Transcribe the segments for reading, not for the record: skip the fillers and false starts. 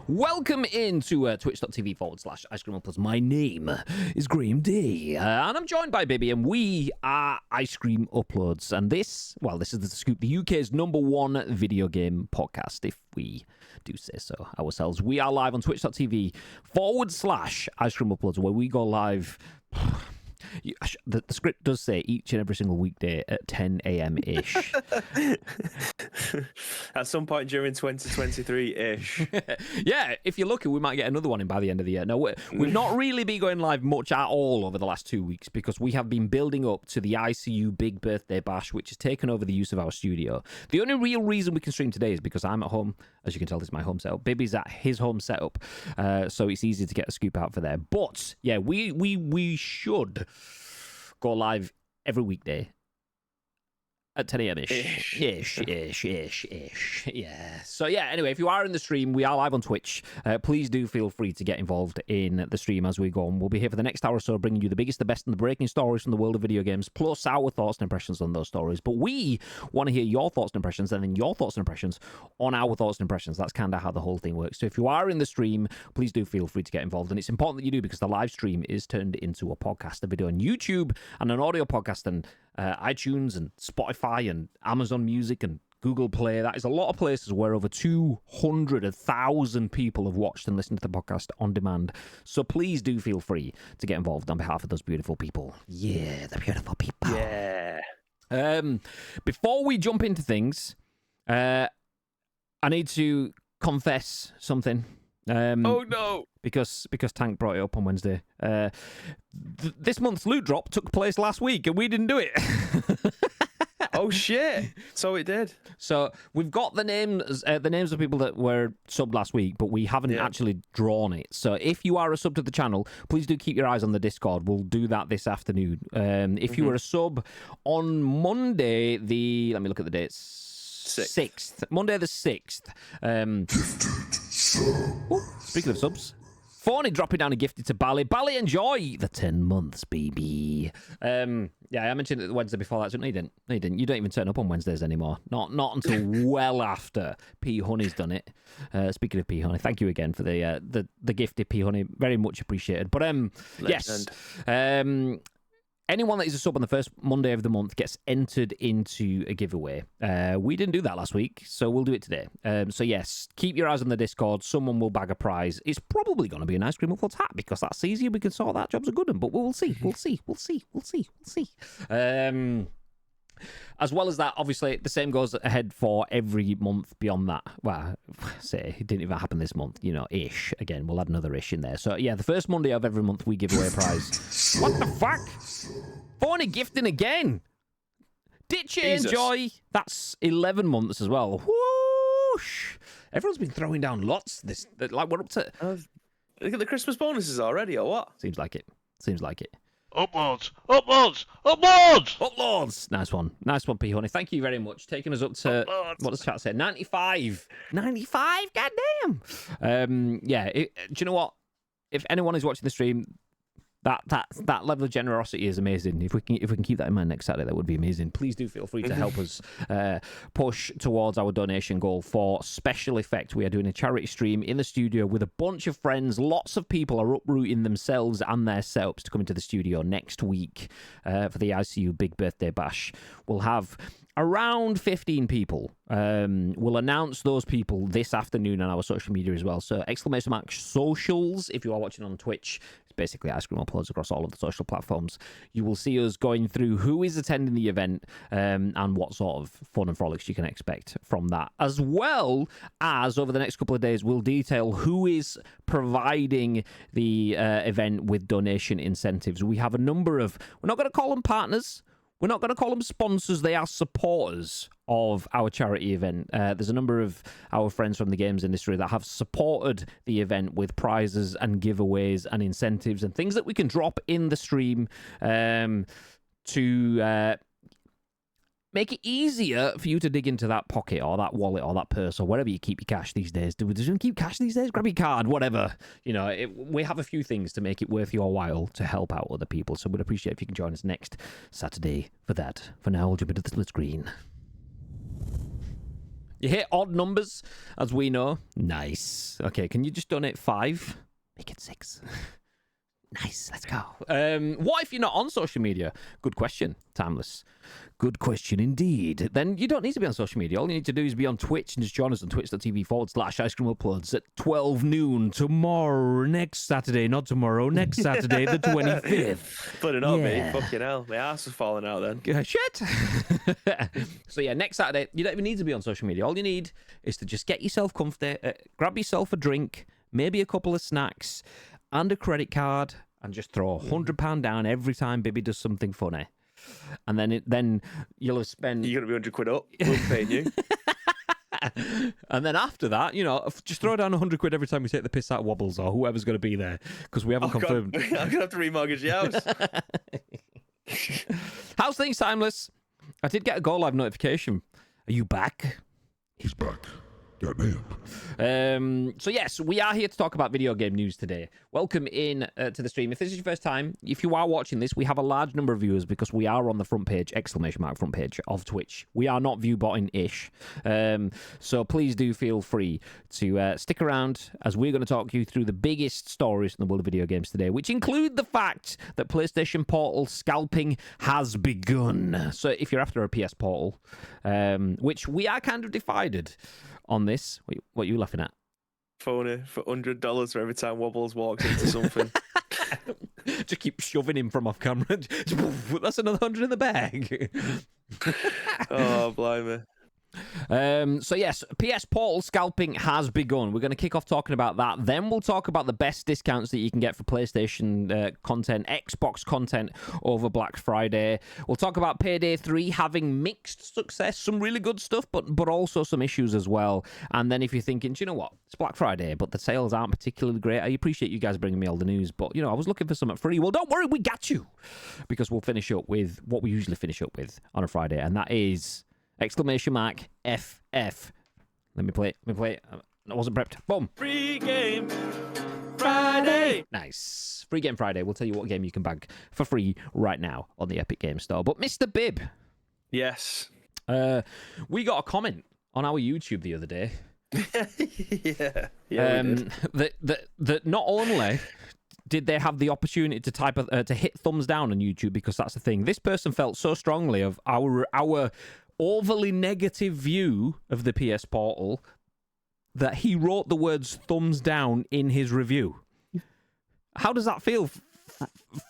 Welcome into twitch.tv/Ice Cream Uploads. My name is Graham D, and I'm joined by Bibby, and we are Ice Cream Uploads. And this is The Scoop, the UK's #1 video game podcast, if we do say so ourselves. We are live on twitch.tv/Ice Cream Uploads, where we go live. The script does say each and every single weekday at 10 a.m.-ish. At some point during 2023-ish. Yeah, if you're lucky, we might get another one in by the end of the year. No, we've not really been going live much at all over the last 2 weeks because we have been building up to the ICU Big Birthday Bash, which has taken over the use of our studio. The only real reason we can stream today is because I'm at home. As you can tell, this is my home setup. Bibby's at his home setup, so it's easy to get a scoop out for there. But, yeah, we should go live every weekday at 10 a.m.-ish. Ish. Yeah. So, yeah, anyway, if you are in the stream, we are live on Twitch. Please do feel free to get involved in the stream as we go on. We'll be here for the next hour or so, bringing you the biggest, the best, and the breaking stories from the world of video games, plus our thoughts and impressions on those stories. But we want to hear your thoughts and impressions, and then your thoughts and impressions on our thoughts and impressions. That's kind of how the whole thing works. So if you are in the stream, please do feel free to get involved. And it's important that you do, because the live stream is turned into a podcast, a video on YouTube, and an audio podcast, and iTunes and Spotify and Amazon Music and Google Play. That is a lot of places where over 200,000 people have watched and listened to the podcast on demand. So please do feel free to get involved on behalf of those beautiful people. Yeah, the beautiful people. Yeah. Before we jump into things, I need to confess something. Oh no! Because Tank brought it up on Wednesday. This month's loot drop took place last week, and we didn't do it. Oh shit! So it did. So we've got the names of people that were subbed last week, but we haven't actually drawn it. So if you are a sub to the channel, please do keep your eyes on the Discord. We'll do that this afternoon. If you were a sub on Monday, let me look at the dates. 6th. Monday the 6th. Speaking of subs, Phony dropping down a gifted to Bally. Bally, enjoy the 10 months, baby. Yeah, I mentioned it Wednesday before that. No, you didn't. No, you didn't. You don't even turn up on Wednesdays anymore. Not until well after P Honey's done it. Speaking of P Honey, thank you again for the gifted P Honey. Very much appreciated. But yes. Anyone that is a sub on the first Monday of the month gets entered into a giveaway. We didn't do that last week, so we'll do it today. So yes, keep your eyes on the Discord. Someone will bag a prize. It's probably going to be an Ice Cream Uploads hat, because that's easier. We can sort that. Job's a good one, but we'll see. We'll see. As well as that, obviously, the same goes ahead for every month beyond that. Well, say it didn't even happen this month, ish. Again, we'll add another ish in there. So, yeah, the first Monday of every month, we give away a prize. What the fuck? Phony gifting again. Ditch it, Jesus. enjoy. That's 11 months as well. Whoosh. Everyone's been throwing down lots. We're up to... Look at the Christmas bonuses already, or what? Seems like it. Uploads! Nice one, P Honey. Thank you very much. Taking us up to what does the chat say? 95. Goddamn. Yeah. Do you know what? If anyone is watching the stream, that level of generosity is amazing. If we can keep that in mind next Saturday, that would be amazing. Please do feel free to help us push towards our donation goal for Special Effect. We are doing a charity stream in the studio with a bunch of friends. Lots of people are uprooting themselves and their setups to come into the studio next week for the ICU Big Birthday Bash. We'll have around 15 people. We'll announce those people this afternoon on our social media as well. So !socials if you are watching on Twitch. It's basically Ice Cream Uploads across all of the social platforms. You will see us going through who is attending the event and what sort of fun and frolics you can expect from that. As well as over the next couple of days, we'll detail who is providing the event with donation incentives. We have a number of, we're not going to call them partners. We're not going to call them sponsors. They are supporters of our charity event. There's a number of our friends from the games industry that have supported the event with prizes and giveaways and incentives and things that we can drop in the stream to make it easier for you to dig into that pocket or that wallet or that purse or wherever you keep your cash these days. Do we keep cash these days? Grab your card, whatever. We have a few things to make it worth your while to help out other people. So we'd appreciate if you can join us next Saturday for that. For now, we'll jump into the split screen. You hit odd numbers, as we know. Nice. Okay, can you just donate 5? Make it 6. Nice, let's go. What if you're not on social media? Good question, Timeless. Good question indeed. Then you don't need to be on social media. All you need to do is be on Twitch and just join us on twitch.tv/Ice Cream Uploads at 12 noon tomorrow, next Saturday, not tomorrow, next Saturday, the 25th. Put it on me. Fucking hell. My ass was falling out then. Shit. So yeah, next Saturday, you don't even need to be on social media. All you need is to just get yourself comfy, grab yourself a drink, maybe a couple of snacks, and a credit card, and just throw £100 down every time Bibby does something funny. And then you'll have spent... You're going to be £100 up. We'll pay you. And then after that, just throw down £100 every time we take the piss out of Wobbles or whoever's going to be there, because we haven't confirmed. I'm going to have to remortgage your house. How's things, Timeless? I did get a Go Live notification. Are you back? He's back. Goddamn. So yes, we are here to talk about video game news today. Welcome in to the stream. If this is your first time, if you are watching this, we have a large number of viewers because we are on the front page, front page of Twitch. We are not view botting-ish. So please do feel free to stick around as we're going to talk you through the biggest stories in the world of video games today, which include the fact that PlayStation Portal scalping has begun. So if you're after a PS Portal, which we are kind of divided on this. What are you laughing at? Phony for $100 for every time Wobbles walks into something. Just keep shoving him from off camera. That's another 100 in the bag. Oh, blimey. So yes, PS Portal scalping has begun. We're going to kick off talking about that. Then we'll talk about the best discounts that you can get for PlayStation content, Xbox content over Black Friday. We'll talk about Payday 3 having mixed success, some really good stuff, but also some issues as well. And then if you're thinking, do you know what? It's Black Friday, but the sales aren't particularly great. I appreciate you guys bringing me all the news, but I was looking for something free. Well, don't worry, we got you, because we'll finish up with what we usually finish up with on a Friday, and that is !FF. Let me play it. I wasn't prepped. Boom. Free game Friday. Nice. Free game Friday. We'll tell you what game you can bag for free right now on the Epic Game Store. But Mr. Bib. Yes. We got a comment on our YouTube the other day. Yeah. That not only did they have the opportunity to to hit thumbs down on YouTube, because that's the thing. This person felt so strongly of our overly negative view of the PS Portal that he wrote the words thumbs down in his review. How does that feel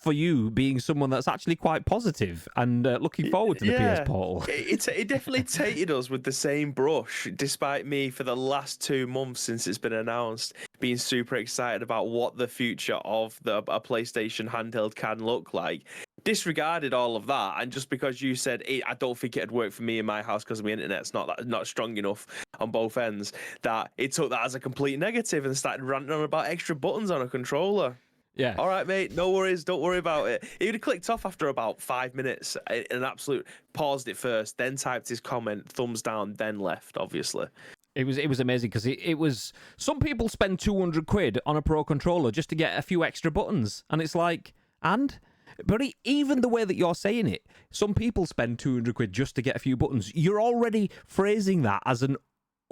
for you, being someone that's actually quite positive and looking forward to the PS Portal? It definitely tainted us with the same brush, despite me for the last 2 months since it's been announced being super excited about what the future of a PlayStation handheld can look like. Disregarded all of that, and just because you said I don't think it'd work for me in my house because my internet's not strong enough on both ends, that it took that as a complete negative and started ranting on about extra buttons on a controller. Yeah. All right, mate. No worries. Don't worry about it. He would have clicked off after about 5 minutes. An absolute paused it first, then typed his comment, thumbs down, then left. Obviously. It was amazing because it was, some people spend £200 on a Pro controller just to get a few extra buttons, and it's like, but even the way that you're saying it, some people spend £200 just to get a few buttons. You're already phrasing that as an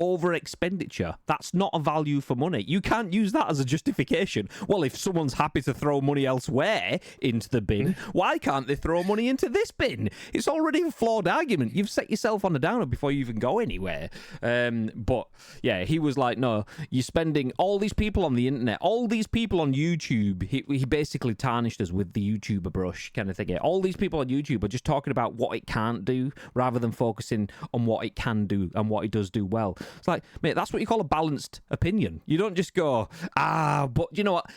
over expenditure. That's not a value for money. You can't use that as a justification. Well, if someone's happy to throw money elsewhere into the bin, why can't they throw money into this bin? It's already a flawed argument. You've set yourself on a downer before you even go anywhere. But yeah, he was like, no, you're spending all these people on the internet, all these people on YouTube. He basically tarnished us with the YouTuber brush kind of thing. All these people on YouTube are just talking about what it can't do rather than focusing on what it can do and what it does do well. It's like, mate, that's what you call a balanced opinion. You don't just go, but you know what?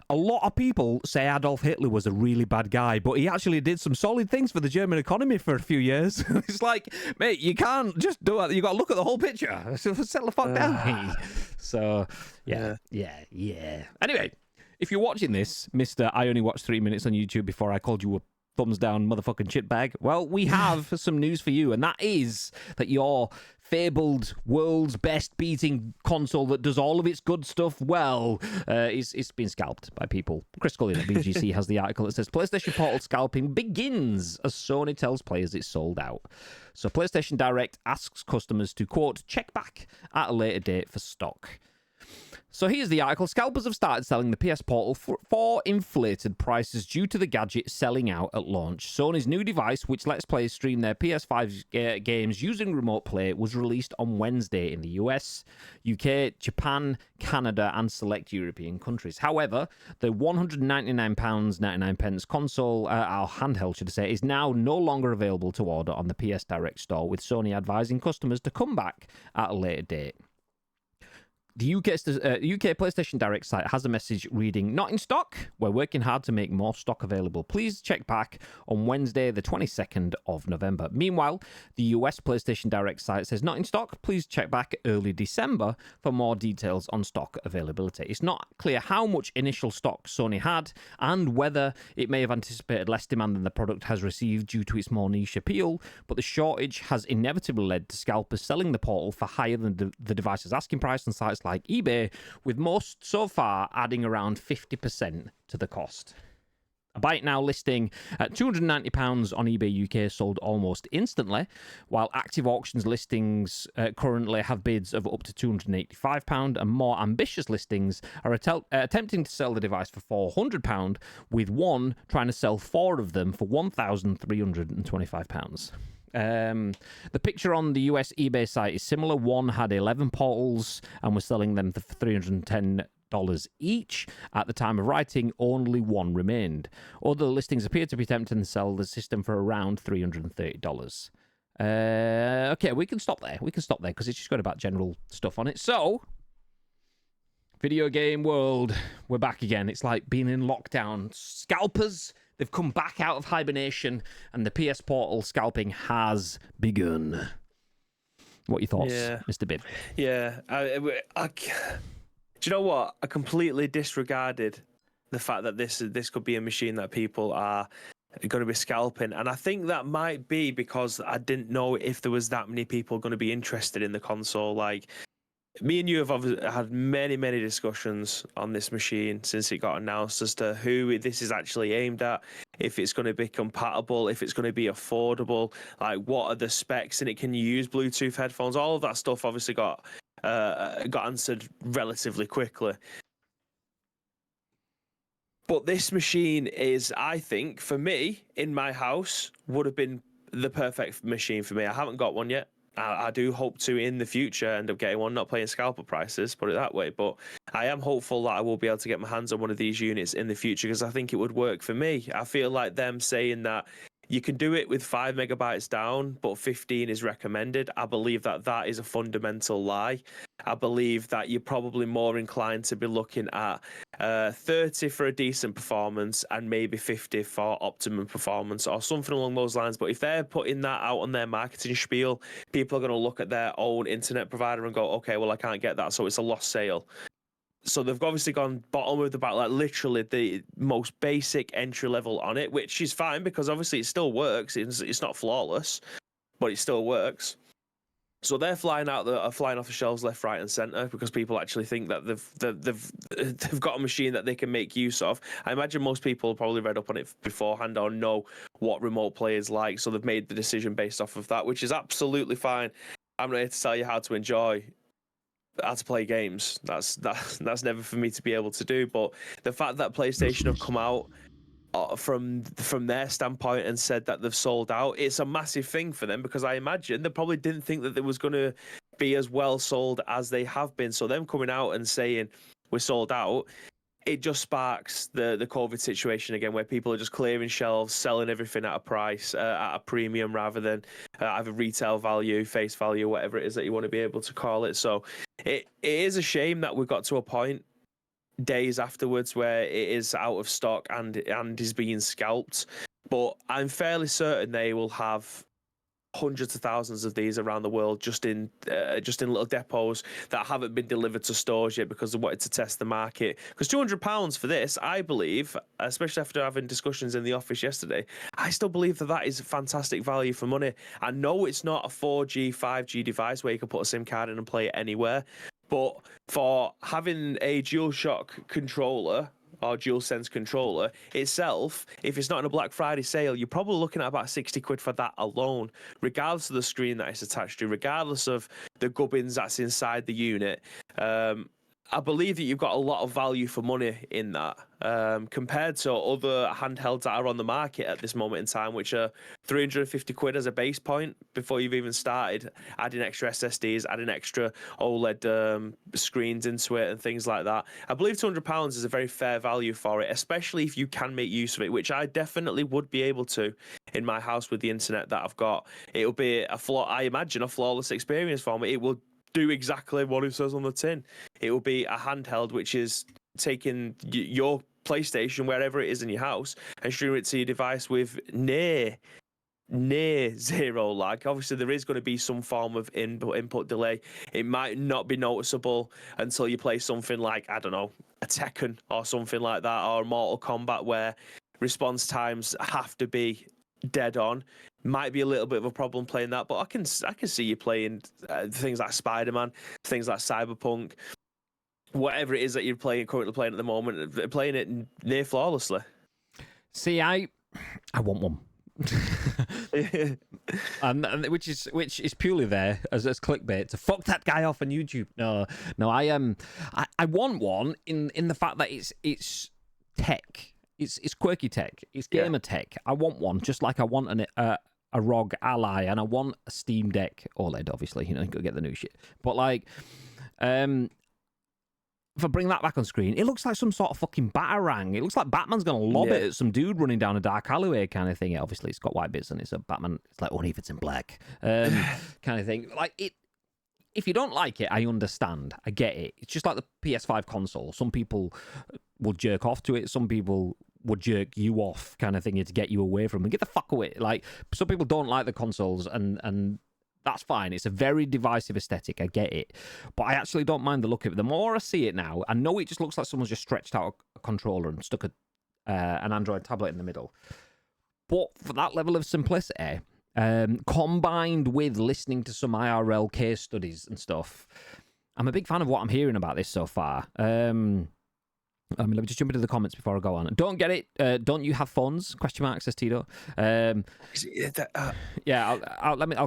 A lot of people say Adolf Hitler was a really bad guy, but he actually did some solid things for the German economy for a few years. It's like, mate, you can't just do that. You got to look at the whole picture. So settle the fuck down. So, yeah. Anyway, if you're watching this, Mr. I only watched 3 minutes on YouTube before I called you a thumbs down, motherfucking shitbag. Well, we have some news for you, and that is that your fabled world's best beating console that does all of its good stuff well is being scalped by people. Chris Scullion at BGC has the article that says PlayStation Portal scalping begins as Sony tells players it's sold out. So PlayStation Direct asks customers to, quote, check back at a later date for stock. So here's the article. Scalpers have started selling the PS Portal for inflated prices due to the gadget selling out at launch. Sony's new device, which lets players stream their PS5 games using remote play, was released on Wednesday in the US, UK, Japan, Canada, and select European countries. However, the £199.99 console, our handheld, should I say, is now no longer available to order on the PS Direct store, with Sony advising customers to come back at a later date. The UK PlayStation Direct site has a message reading, not in stock. We're working hard to make more stock available. Please check back on Wednesday, the 22nd of November. Meanwhile, the US PlayStation Direct site says, not in stock. Please check back early December for more details on stock availability. It's not clear how much initial stock Sony had and whether it may have anticipated less demand than the product has received due to its more niche appeal, but the shortage has inevitably led to scalpers selling the Portal for higher than the device's asking price on sites like eBay, with most so far adding around 50% to the cost. A Buy It Now listing at £290 on eBay UK sold almost instantly, while active auctions listings currently have bids of up to £285, and more ambitious listings are attempting to sell the device for £400, with one trying to sell 4 of them for £1,325. The picture on the US eBay site is similar. One had 11 portals and was selling them for $310 each. At the time of writing, only one remained. Other listings appear to be attempting to sell the system for around $330. Okay, we can stop there. Because it's just got about general stuff on it. So, video game world, we're back again. It's like being in lockdown. Scalpers, they've come back out of hibernation, and the PS Portal scalping has begun. What are your thoughts, Mr. Biv? Yeah, do you know what? I completely disregarded the fact that this could be a machine that people are going to be scalping, and I think that might be because I didn't know if there was that many people going to be interested in the console. Like, me and you have had many discussions on this machine since it got announced as to who this is actually aimed at, if it's going to be compatible, if it's going to be affordable, like what are the specs, and it can use Bluetooth headphones. All of that stuff obviously got answered relatively quickly. But this machine is, I think, for me, in my house, would have been the perfect machine for me. I haven't got one yet. I do hope to, in the future, end up getting one, not paying scalper prices, put it that way. But I am hopeful that I will be able to get my hands on one of these units in the future, because I think it would work for me. I feel like them saying that you can do it with 5 megabytes down, but 15 is recommended. I believe that that is a fundamental lie. I believe that you're probably more inclined to be looking at 30 for a decent performance and maybe 50 for optimum performance or something along those lines. But if they're putting that out on their marketing spiel, people are going to look at their own internet provider and go, okay, well, I can't get that, so it's a lost sale. So they've obviously gone bottom of the barrel, like literally the most basic entry level on it, which is fine because obviously it still works. It's not flawless, but it still works. So they're flying off the shelves left, right, and centre because people actually think that they've got a machine that they can make use of. I imagine most people probably read up on it beforehand or know what remote play is like, so they've made the decision based off of that, which is absolutely fine. I'm not here to tell you how to play games. That's never for me to be able to do. But the fact that PlayStation have come out from their standpoint and said that they've sold out, it's a massive thing for them, because I imagine they probably didn't think that it was going to be as well sold as they have been. So them coming out and saying we're sold out, it just sparks the COVID situation again, where people are just clearing shelves, selling everything at a price, at a premium, rather than either retail value, face value, whatever it is that you want to be able to call it. So it is a shame that we got to a point days afterwards where it is out of stock and is being scalped. But I'm fairly certain they will have hundreds of thousands of these around the world just in little depots that haven't been delivered to stores yet because they wanted to test the market. Because £200 for this, I believe, especially after having discussions in the office yesterday, I still believe that is fantastic value for money. I know it's not a 4G, 5G device where you can put a SIM card in and play it anywhere, but for having a DualShock controller or DualSense controller itself, if it's not in a Black Friday sale, you're probably looking at about 60 quid for that alone, regardless of the screen that it's attached to, regardless of the gubbins that's inside the unit. I believe that you've got a lot of value for money in that, compared to other handhelds that are on the market at this moment in time, which are 350 quid as a base point before you've even started adding extra SSDs, adding extra OLED screens into it and things like that. I believe £200 is a very fair value for it, especially if you can make use of it, which I definitely would be able to in my house with the internet that I've got. It'll be I imagine a flawless experience for me. It will do exactly what it says on the tin. It will be a handheld which is taking your PlayStation wherever it is in your house and streaming it to your device with near zero lag. Obviously, there is going to be some form of input delay. It might not be noticeable until you play something like, I don't know, a Tekken or something like that, or Mortal Kombat, where response times have to be dead on. Might be a little bit of a problem playing that, but I can see you playing things like Spider-Man, things like Cyberpunk, whatever it is that you're currently playing at the moment, playing it near flawlessly. See, I want one. and which is purely there as clickbait to fuck that guy off on YouTube. No, I want one in the fact that it's tech. It's quirky tech. It's gamer tech. I want one, just like I want a ROG Ally, and I want a Steam Deck OLED, obviously, you go get the new shit. But, like, if I bring that back on screen, it looks like some sort of fucking batarang. It looks like Batman's going to lob it at some dude running down a dark alleyway kind of thing. Obviously, it's got white bits and it's a Batman. It's like, only if it's in black kind of thing. Like, if you don't like it, I understand. I get it. It's just like the PS5 console. Some people will jerk off to it. Some people would jerk you off kind of thing to get you away from them. Get the fuck away. Like, some people don't like the consoles, and that's fine. It's a very divisive aesthetic. I get it. But I actually don't mind the look of it. The more I see it now, I know it just looks like someone's just stretched out a controller and stuck an Android tablet in the middle. But for that level of simplicity, combined with listening to some IRL case studies and stuff, I'm a big fan of what I'm hearing about this so far. Let me just jump into the comments before I go on. Don't get it. Don't you have phones? Question mark, says Tito. I'll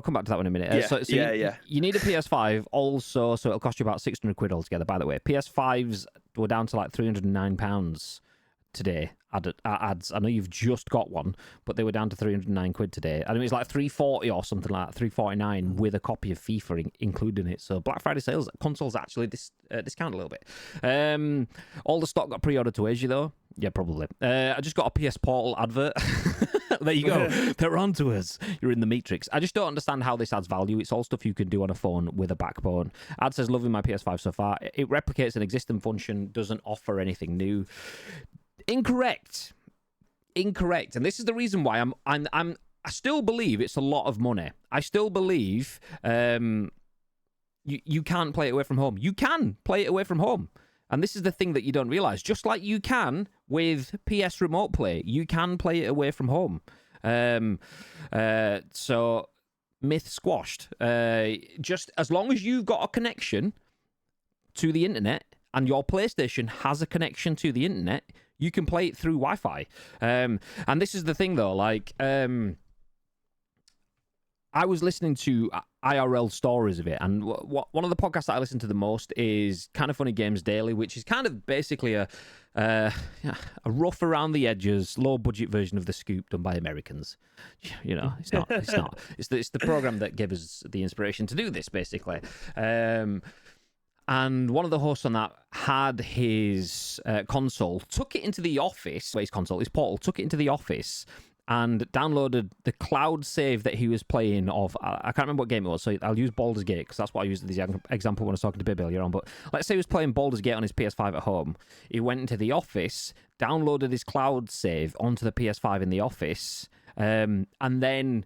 come back to that one in a minute. You need a PS5 also, so it'll cost you about 600 quid altogether. By the way, PS5s were down to like £309 today. Ads. I know you've just got one, but they were down to 309 quid today. I mean, it's like 340 or something like that, 349 with a copy of FIFA including it. So Black Friday sales, consoles actually discount a little bit. All the stock got pre-ordered to Asia though. Yeah, probably. I just got a PS Portal advert. There you go. They're on to us. You're in the Matrix. I just don't understand how this adds value. It's all stuff you can do on a phone with a backbone. Ad says, loving my PS5 so far. It replicates an existing function, doesn't offer anything new. Incorrect. And this is the reason why I still believe it's a lot of money. I still believe you can't play it away from home. You can play it away from home. And this is the thing that you don't realize. Just like you can with PS Remote Play, you can play it away from home. So myth squashed. Just as long as you've got a connection to the internet and your PlayStation has a connection to the internet, you can play it through Wi-Fi. And this is the thing, though. Like, I was listening to IRL stories of it, and one of the podcasts that I listen to the most is Kind of Funny Games Daily, which is kind of basically a rough around the edges, low budget version of The Scoop done by Americans. You know, it's not. It's the program that gave us the inspiration to do this, basically. And one of the hosts on that had his console, took it into the office, his Portal, took it into the office and downloaded the cloud save that he was playing of, I can't remember what game it was, so I'll use Baldur's Gate, because that's what I used as the example when I was talking to Bib earlier on, but let's say he was playing Baldur's Gate on his PS5 at home. He went into the office, downloaded his cloud save onto the PS5 in the office, and then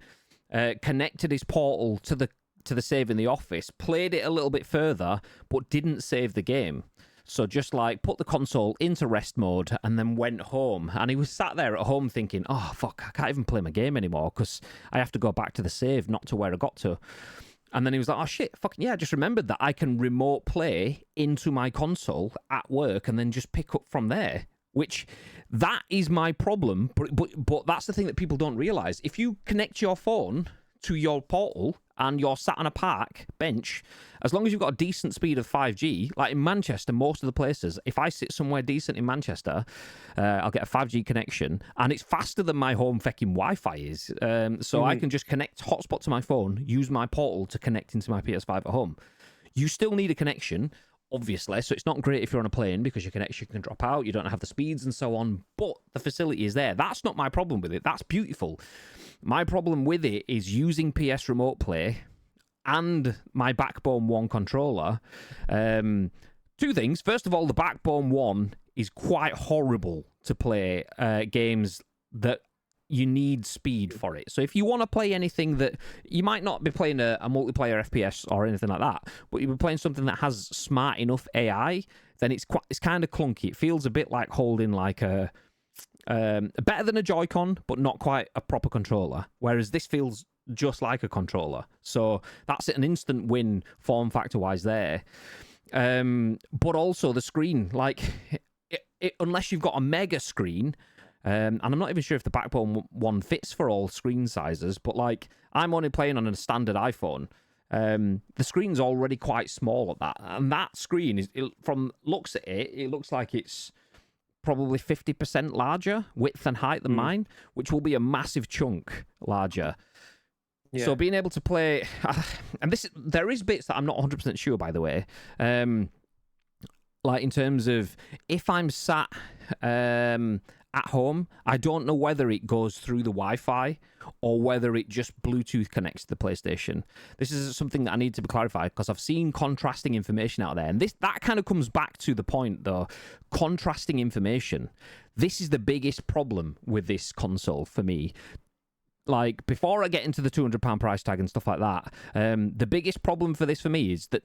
connected his portal to the save in the office, played it a little bit further, but didn't save the game. So just like put the console into rest mode and then went home. And he was sat there at home thinking, oh, fuck, I can't even play my game anymore because I have to go back to the save, not to where I got to. And then he was like, oh, shit, fucking yeah, I just remembered that I can remote play into my console at work and then just pick up from there, which that is my problem. But that's the thing that people don't realise. If you connect your phone to your portal and you're sat on a park bench, as long as you've got a decent speed of 5G, like in Manchester, most of the places, if I sit somewhere decent in Manchester, I'll get a 5G connection, and it's faster than my home fucking Wi-Fi is. So I can just connect hotspot to my phone, use my portal to connect into my PS5 at home. You still need a connection, obviously, so it's not great if you're on a plane because your connection can drop out, you don't have the speeds and so on, but the facility is there. That's not my problem with it. That's beautiful. My problem with it is using PS Remote Play and my Backbone 1 controller. Two things. First of all, the Backbone 1 is quite horrible to play games that you need speed for it. So if you want to play anything that... You might not be playing a multiplayer FPS or anything like that, but you're playing something that has smart enough AI, then it's kind of clunky. It feels a bit like holding like a... better than a Joy-Con, but not quite a proper controller. Whereas this feels just like a controller. So that's an instant win form factor-wise there. But also the screen, like, unless you've got a mega screen, and I'm not even sure if the Backbone 1 fits for all screen sizes, but like, I'm only playing on a standard iPhone. The screen's already quite small at that. And that screen, from looks at it, it looks like it's probably 50% larger width and height than mine, which will be a massive chunk larger. Yeah. So being able to play, and there is bits that I'm not 100% sure, by the way. Like in terms of if I'm sat at home, I don't know whether it goes through the Wi-Fi or whether it just Bluetooth connects to the PlayStation. This is something that I need to be clarified because I've seen contrasting information out there, and that kind of comes back to the point though. Contrasting information. This is the biggest problem with this console for me. Like, before I get into the £200 price tag and stuff like that, the biggest problem for this for me is that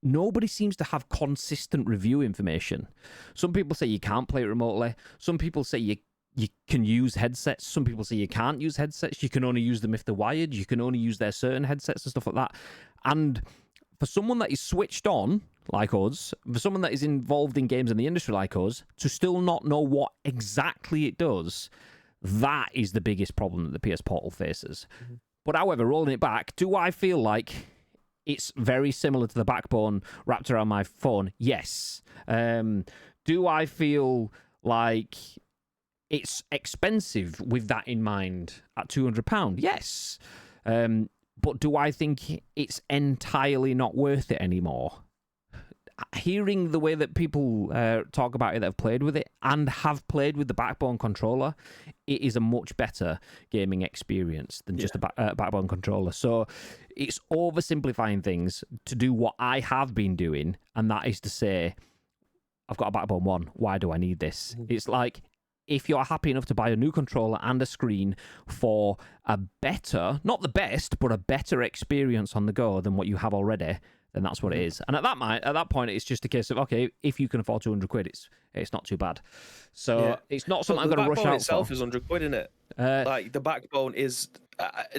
nobody seems to have consistent review information. Some people say you can't play it remotely. Some people say you can use headsets. Some people say you can't use headsets. You can only use them if they're wired. You can only use their certain headsets and stuff like that. And for someone that is switched on, like us, for someone that is involved in games in the industry like us, to still not know what exactly it does, that is the biggest problem that the PS Portal faces. But however, rolling it back, do I feel like it's very similar to the Backbone wrapped around my phone? Yes. Do I feel like it's expensive with that in mind at £200? Yes. But do I think it's entirely not worth it anymore? Hearing the way that people talk about it that have played with it and have played with the Backbone controller, it is a much better gaming experience than just a Backbone controller. So it's oversimplifying things to do what I have been doing, and that is to say, I've got a Backbone 1. Why do I need this? It's like, if you're happy enough to buy a new controller and a screen for a better, not the best, but a better experience on the go than what you have already, then that's what it is. And at that point, it's just a case of, okay, if you can afford 200 quid, it's not too bad. So it's not something I'm going to rush out for. The Backbone itself is 100 quid, isn't it? Like, the Backbone is,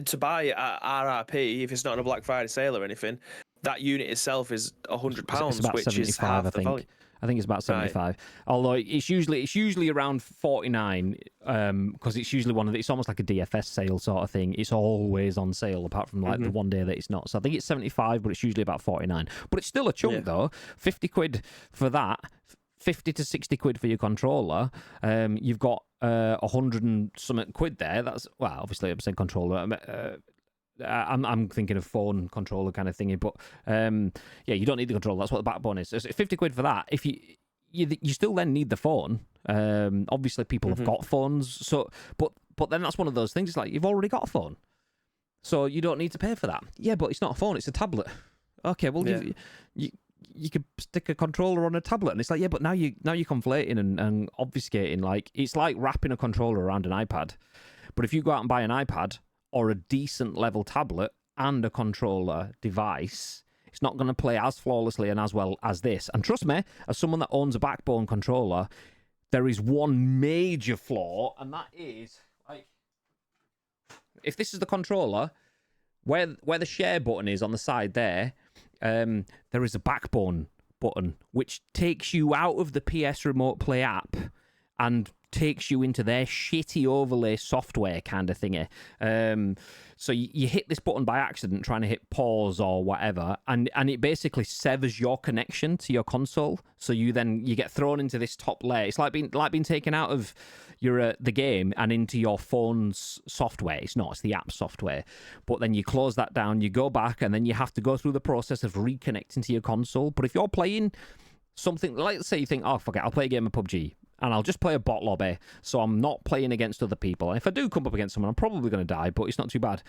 to buy at RRP, if it's not on a Black Friday sale or anything, that unit itself is £100, which is half the value. I think it's about 75. Right. Although it's usually around 49, because it's usually it's almost like a DFS sale sort of thing. It's always on sale, apart from like the one day that it's not. So I think it's 75, but it's usually about 49. But it's still a chunk though. 50 quid for that, 50 to 60 quid for your controller. You've got 100 and something quid there. That's, well, obviously I'm saying controller. I'm thinking of phone controller kind of thingy, but you don't need the controller. That's what the Backbone is. It's 50 quid for that. If you still then need the phone. Obviously people have got phones, so but then that's one of those things. It's like, you've already got a phone, so you don't need to pay for that. Yeah, but it's not a phone; it's a tablet. Okay, well you could stick a controller on a tablet, and it's like, yeah, but now you're conflating and obfuscating. Like, it's like wrapping a controller around an iPad. But if you go out and buy an iPad or a decent level tablet and a controller device, it's not going to play as flawlessly and as well as this. And trust me, as someone that owns a Backbone controller, there is one major flaw, and that is, like, if this is the controller, where the share button is on the side there, there is a Backbone button, which takes you out of the PS Remote Play app and takes you into their shitty overlay software kind of thingy. So you hit this button by accident trying to hit pause or whatever, and it basically severs your connection to your console. So you get thrown into this top layer. It's like being taken out of your the game and into your phone's software. It's not, it's the app software. But then you close that down, you go back, and then you have to go through the process of reconnecting to your console. But if you're playing something, like, let's say you think, oh, fuck it, I'll play a game of PUBG, and I'll just play a bot lobby, so I'm not playing against other people. And if I do come up against someone, I'm probably going to die, but it's not too bad.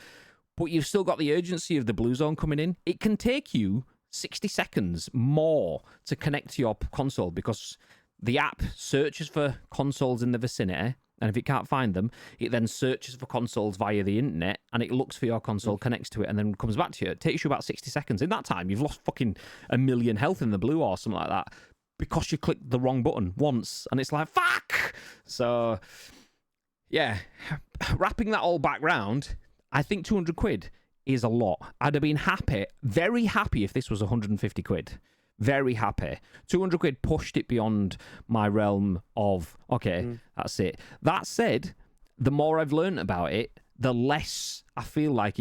But you've still got the urgency of the blue zone coming in. It can take you 60 seconds more to connect to your console, because the app searches for consoles in the vicinity, and if it can't find them, it then searches for consoles via the internet, and it looks for your console, connects to it, and then comes back to you. It takes you about 60 seconds. In that time, you've lost fucking 1 million health in the blue or something like that, because you clicked the wrong button once, and it's like, fuck! So, yeah, wrapping that all back round, I think 200 quid is a lot. I'd have been happy, very happy, if this was 150 quid. Very happy. 200 quid pushed it beyond my realm of, okay, that's it. That said, the more I've learned about it, the less I feel like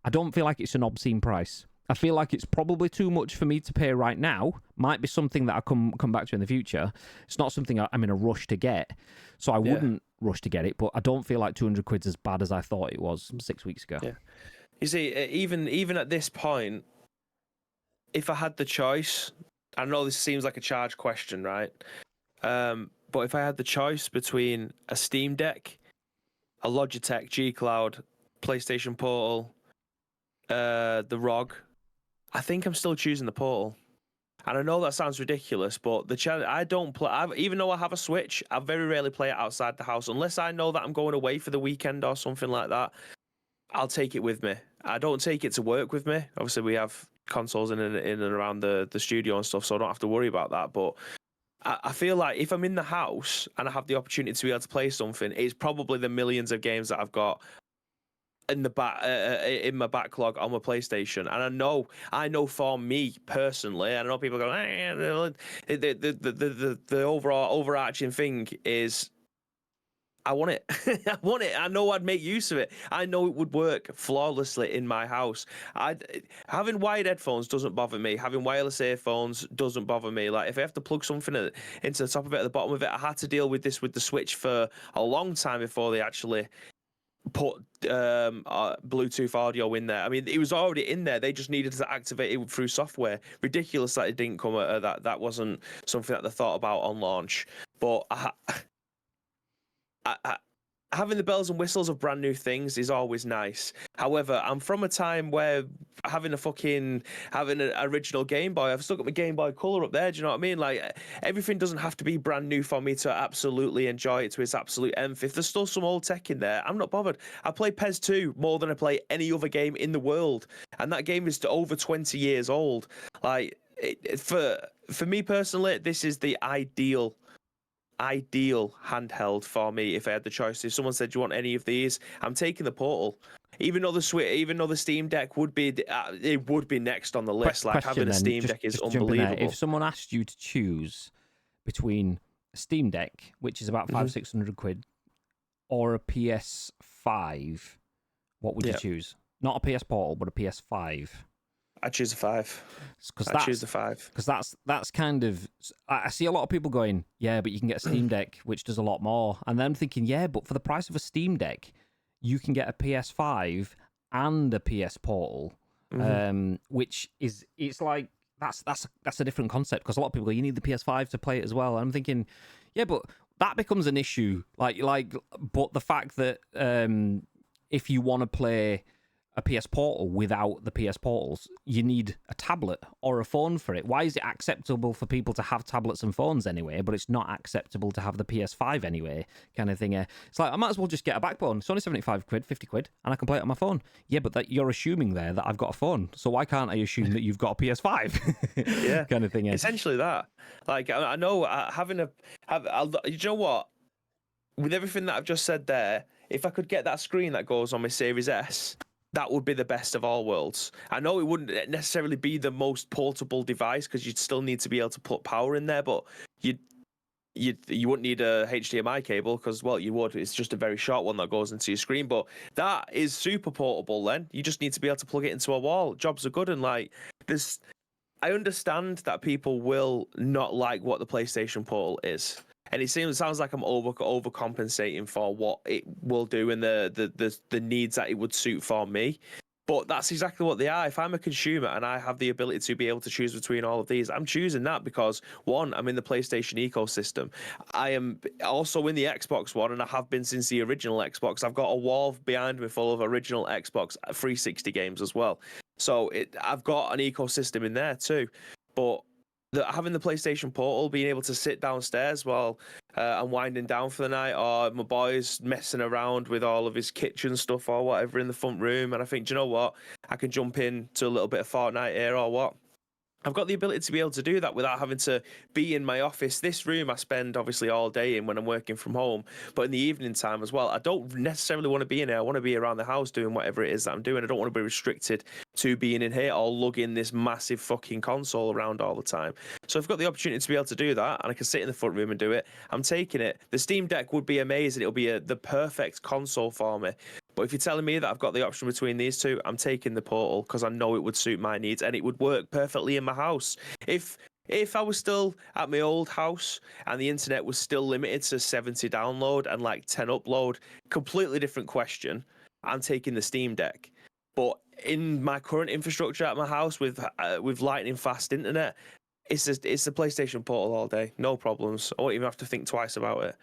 I don't feel like it's an obscene price. I feel like it's probably too much for me to pay right now. Might be something that I come back to in the future. It's not something I'm in a rush to get, so I wouldn't rush to get it. But I don't feel like 200 quid's as bad as I thought it was 6 weeks ago. Yeah, you see, even at this point, if I had the choice, I know this seems like a charged question, right? But if I had the choice between a Steam Deck, a Logitech G Cloud, PlayStation Portal, the ROG, I think I'm still choosing the Portal. And I know that sounds ridiculous, but the challenge, I don't play, even though I have a Switch, I very rarely play it outside the house. Unless I know that I'm going away for the weekend or something like that, I'll take it with me. I don't take it to work with me. Obviously, we have consoles in and around the studio and stuff, so I don't have to worry about that. But I feel like if I'm in the house and I have the opportunity to be able to play something, it's probably the millions of games that I've got in the in my backlog on my PlayStation. And I know for me personally, I know people go, the overall overarching thing is, I want it. I want it. I know I'd make use of it. I know it would work flawlessly in my house. Having wired headphones doesn't bother me. Having wireless earphones doesn't bother me. Like, if I have to plug something into the top of it, at the bottom of it, I had to deal with this with the Switch for a long time before they actually put Bluetooth audio in there. I mean, it was already in there. They just needed to activate it through software. Ridiculous that it didn't come at that. That wasn't something that they thought about on launch. But having the bells and whistles of brand new things is always nice. However, I'm from a time where having an original Game Boy, I've still got my Game Boy Color up there. Do you know what I mean? Like, everything doesn't have to be brand new for me to absolutely enjoy it to its absolute nth. If there's still some old tech in there, I'm not bothered. I play PES 2 more than I play any other game in the world, and that game is over 20 years old. Like, for me personally, this is the ideal handheld for me if I had the choice. If someone said, do you want any of these, I'm taking the Portal. Even though the Steam Deck would be next on the list. Like, having a Steam Deck is unbelievable. If someone asked you to choose between a Steam Deck, which is about 500-600 quid, or a PS5, what would you choose? Not a PS Portal, but a PS5. I choose a 5. I choose the 5 because that's kind of, I see a lot of people going, yeah, but you can get a Steam Deck which does a lot more, and then I'm thinking, yeah, but for the price of a Steam Deck, you can get a PS5 and a PS Portal, which is, it's like that's a different concept, because a lot of people go, you need the PS5 to play it as well, and I'm thinking, yeah, but that becomes an issue. Like, but the fact that if you want to play a PS Portal without the PS Portals. You need a tablet or a phone for it. Why is it acceptable for people to have tablets and phones anyway, but it's not acceptable to have the PS5 anyway, kind of thing? It's like, I might as well just get a backbone. It's only 75 quid, 50 quid, and I can play it on my phone. Yeah, but that you're assuming there that I've got a phone, so why can't I assume that you've got a PS5? Yeah, kind of thing. Essentially that. Like, I know you know what? With everything that I've just said there, if I could get that screen that goes on my Series S, that would be the best of all worlds. I know it wouldn't necessarily be the most portable device because you'd still need to be able to put power in there, but you wouldn't need a HDMI cable because, well, you would. It's just a very short one that goes into your screen, but that is super portable then. You just need to be able to plug it into a wall. Jobs are good, and like this, I understand that people will not like what the PlayStation Portal is. And it sounds like I'm overcompensating for what it will do and the needs that it would suit for me. But that's exactly what they are. If I'm a consumer and I have the ability to be able to choose between all of these, I'm choosing that because, one, I'm in the PlayStation ecosystem. I am also in the Xbox One, and I have been since the original Xbox. I've got a wall behind me full of original Xbox 360 games as well. So I've got an ecosystem in there too. But having the PlayStation Portal, being able to sit downstairs while I'm winding down for the night, or my boy's messing around with all of his kitchen stuff or whatever in the front room, and I think, do you know what? I can jump in to a little bit of Fortnite here or what. I've got the ability to be able to do that without having to be in my office. This room I spend obviously all day in when I'm working from home, but in the evening time as well. I don't necessarily want to be in here. I want to be around the house doing whatever it is that I'm doing. I don't want to be restricted to being in here or lugging this massive fucking console around all the time. So I've got the opportunity to be able to do that, and I can sit in the front room and do it. I'm taking it. The Steam Deck would be amazing. It'll be the perfect console for me. But if you're telling me that I've got the option between these two, I'm taking the Portal because I know it would suit my needs and it would work perfectly in my house. If I was still at my old house and the internet was still limited to 70 download and like 10 upload, completely different question. I'm taking the Steam Deck. But in my current infrastructure at my house with lightning fast internet, it's the PlayStation Portal all day. No problems. I won't even have to think twice about it.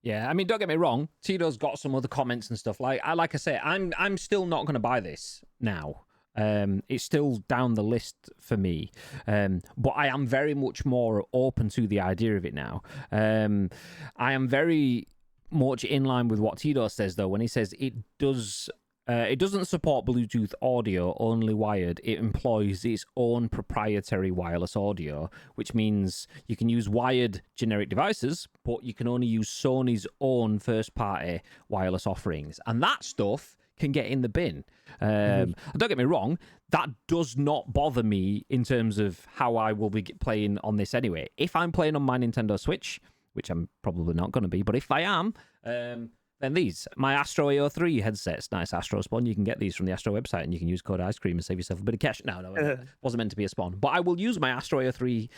Yeah, I mean, don't get me wrong. Tito's got some other comments and stuff. Like I say, I'm still not going to buy this now. It's still down the list for me, but I am very much more open to the idea of it now. I am very much in line with what Tito says, though, when he says it doesn't support Bluetooth audio, only wired. It employs its own proprietary wireless audio, which means you can use wired generic devices, but you can only use Sony's own first-party wireless offerings. And that stuff can get in the bin. Don't get me wrong, that does not bother me in terms of how I will be playing on this anyway. If I'm playing on my Nintendo Switch, which I'm probably not going to be, but if I am, then these, my Astro AO3 headsets, nice Astro spawn. You can get these from the Astro website, and you can use code ice cream and save yourself a bit of cash. No, it wasn't meant to be a spawn. But I will use my Astro AO3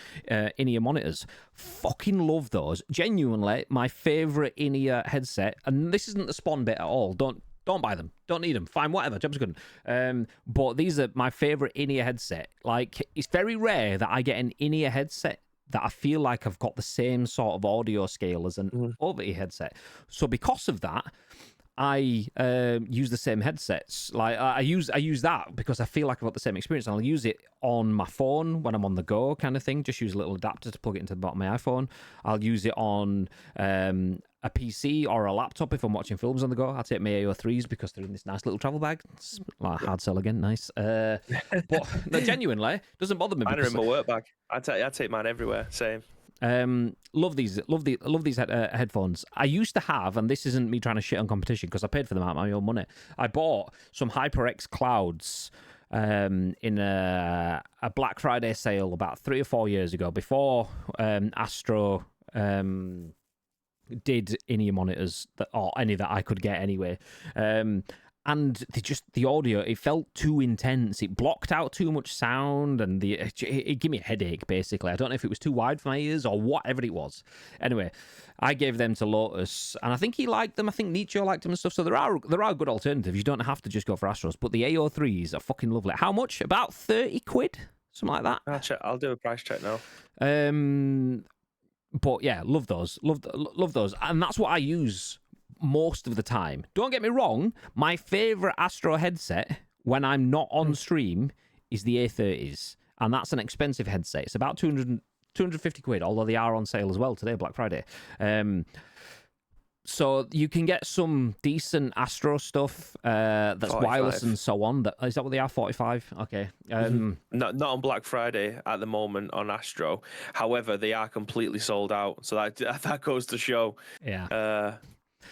in-ear monitors. Fucking love those. Genuinely, my favorite in-ear headset. And this isn't the spawn bit at all. Don't buy them. Don't need them. Fine, whatever. Job's good. But these are my favorite in-ear headset. Like, it's very rare that I get an in-ear headset that I feel like I've got the same sort of audio scale as an over-ear headset. So because of that, I use the same headsets. Like I use that because I feel like I've got the same experience. I'll use it on my phone when I'm on the go, kind of thing. Just use a little adapter to plug it into the bottom of my iPhone. I'll use it on a PC or a laptop if I'm watching films on the go. I'll take my AO3s because they're in this nice little travel bag. It's like hard sell again, nice. But no, genuinely, doesn't bother me. Mine are in my work bag. I take mine everywhere. Same. Love these headphones. I used to have, and this isn't me trying to shit on competition because I paid for them out of my own money. I bought some HyperX Clouds in a Black Friday sale about 3 or 4 years ago, before Astro did in-ear monitors or any that I could get anyway. And the audio, it felt too intense. It blocked out too much sound, and it gave me a headache, basically. I don't know if it was too wide for my ears or whatever it was. Anyway, I gave them to Lotus, and I think he liked them. I think Nietzsche liked them and stuff. So there are good alternatives. You don't have to just go for Astros. But the AO3s are fucking lovely. How much? About 30 quid? Something like that? I'll do a price check now. But yeah, love those. Love those. And that's what I use most of the time. Don't get me wrong, my favourite Astro headset when I'm not on stream is the A30s, and that's an expensive headset. It's about 250 quid, although they are on sale as well today, Black Friday. So you can get some decent Astro stuff that's 45. wireless and so on. Is that what they are? 45? Okay. Not on Black Friday at the moment on Astro. However, they are completely sold out. So that goes to show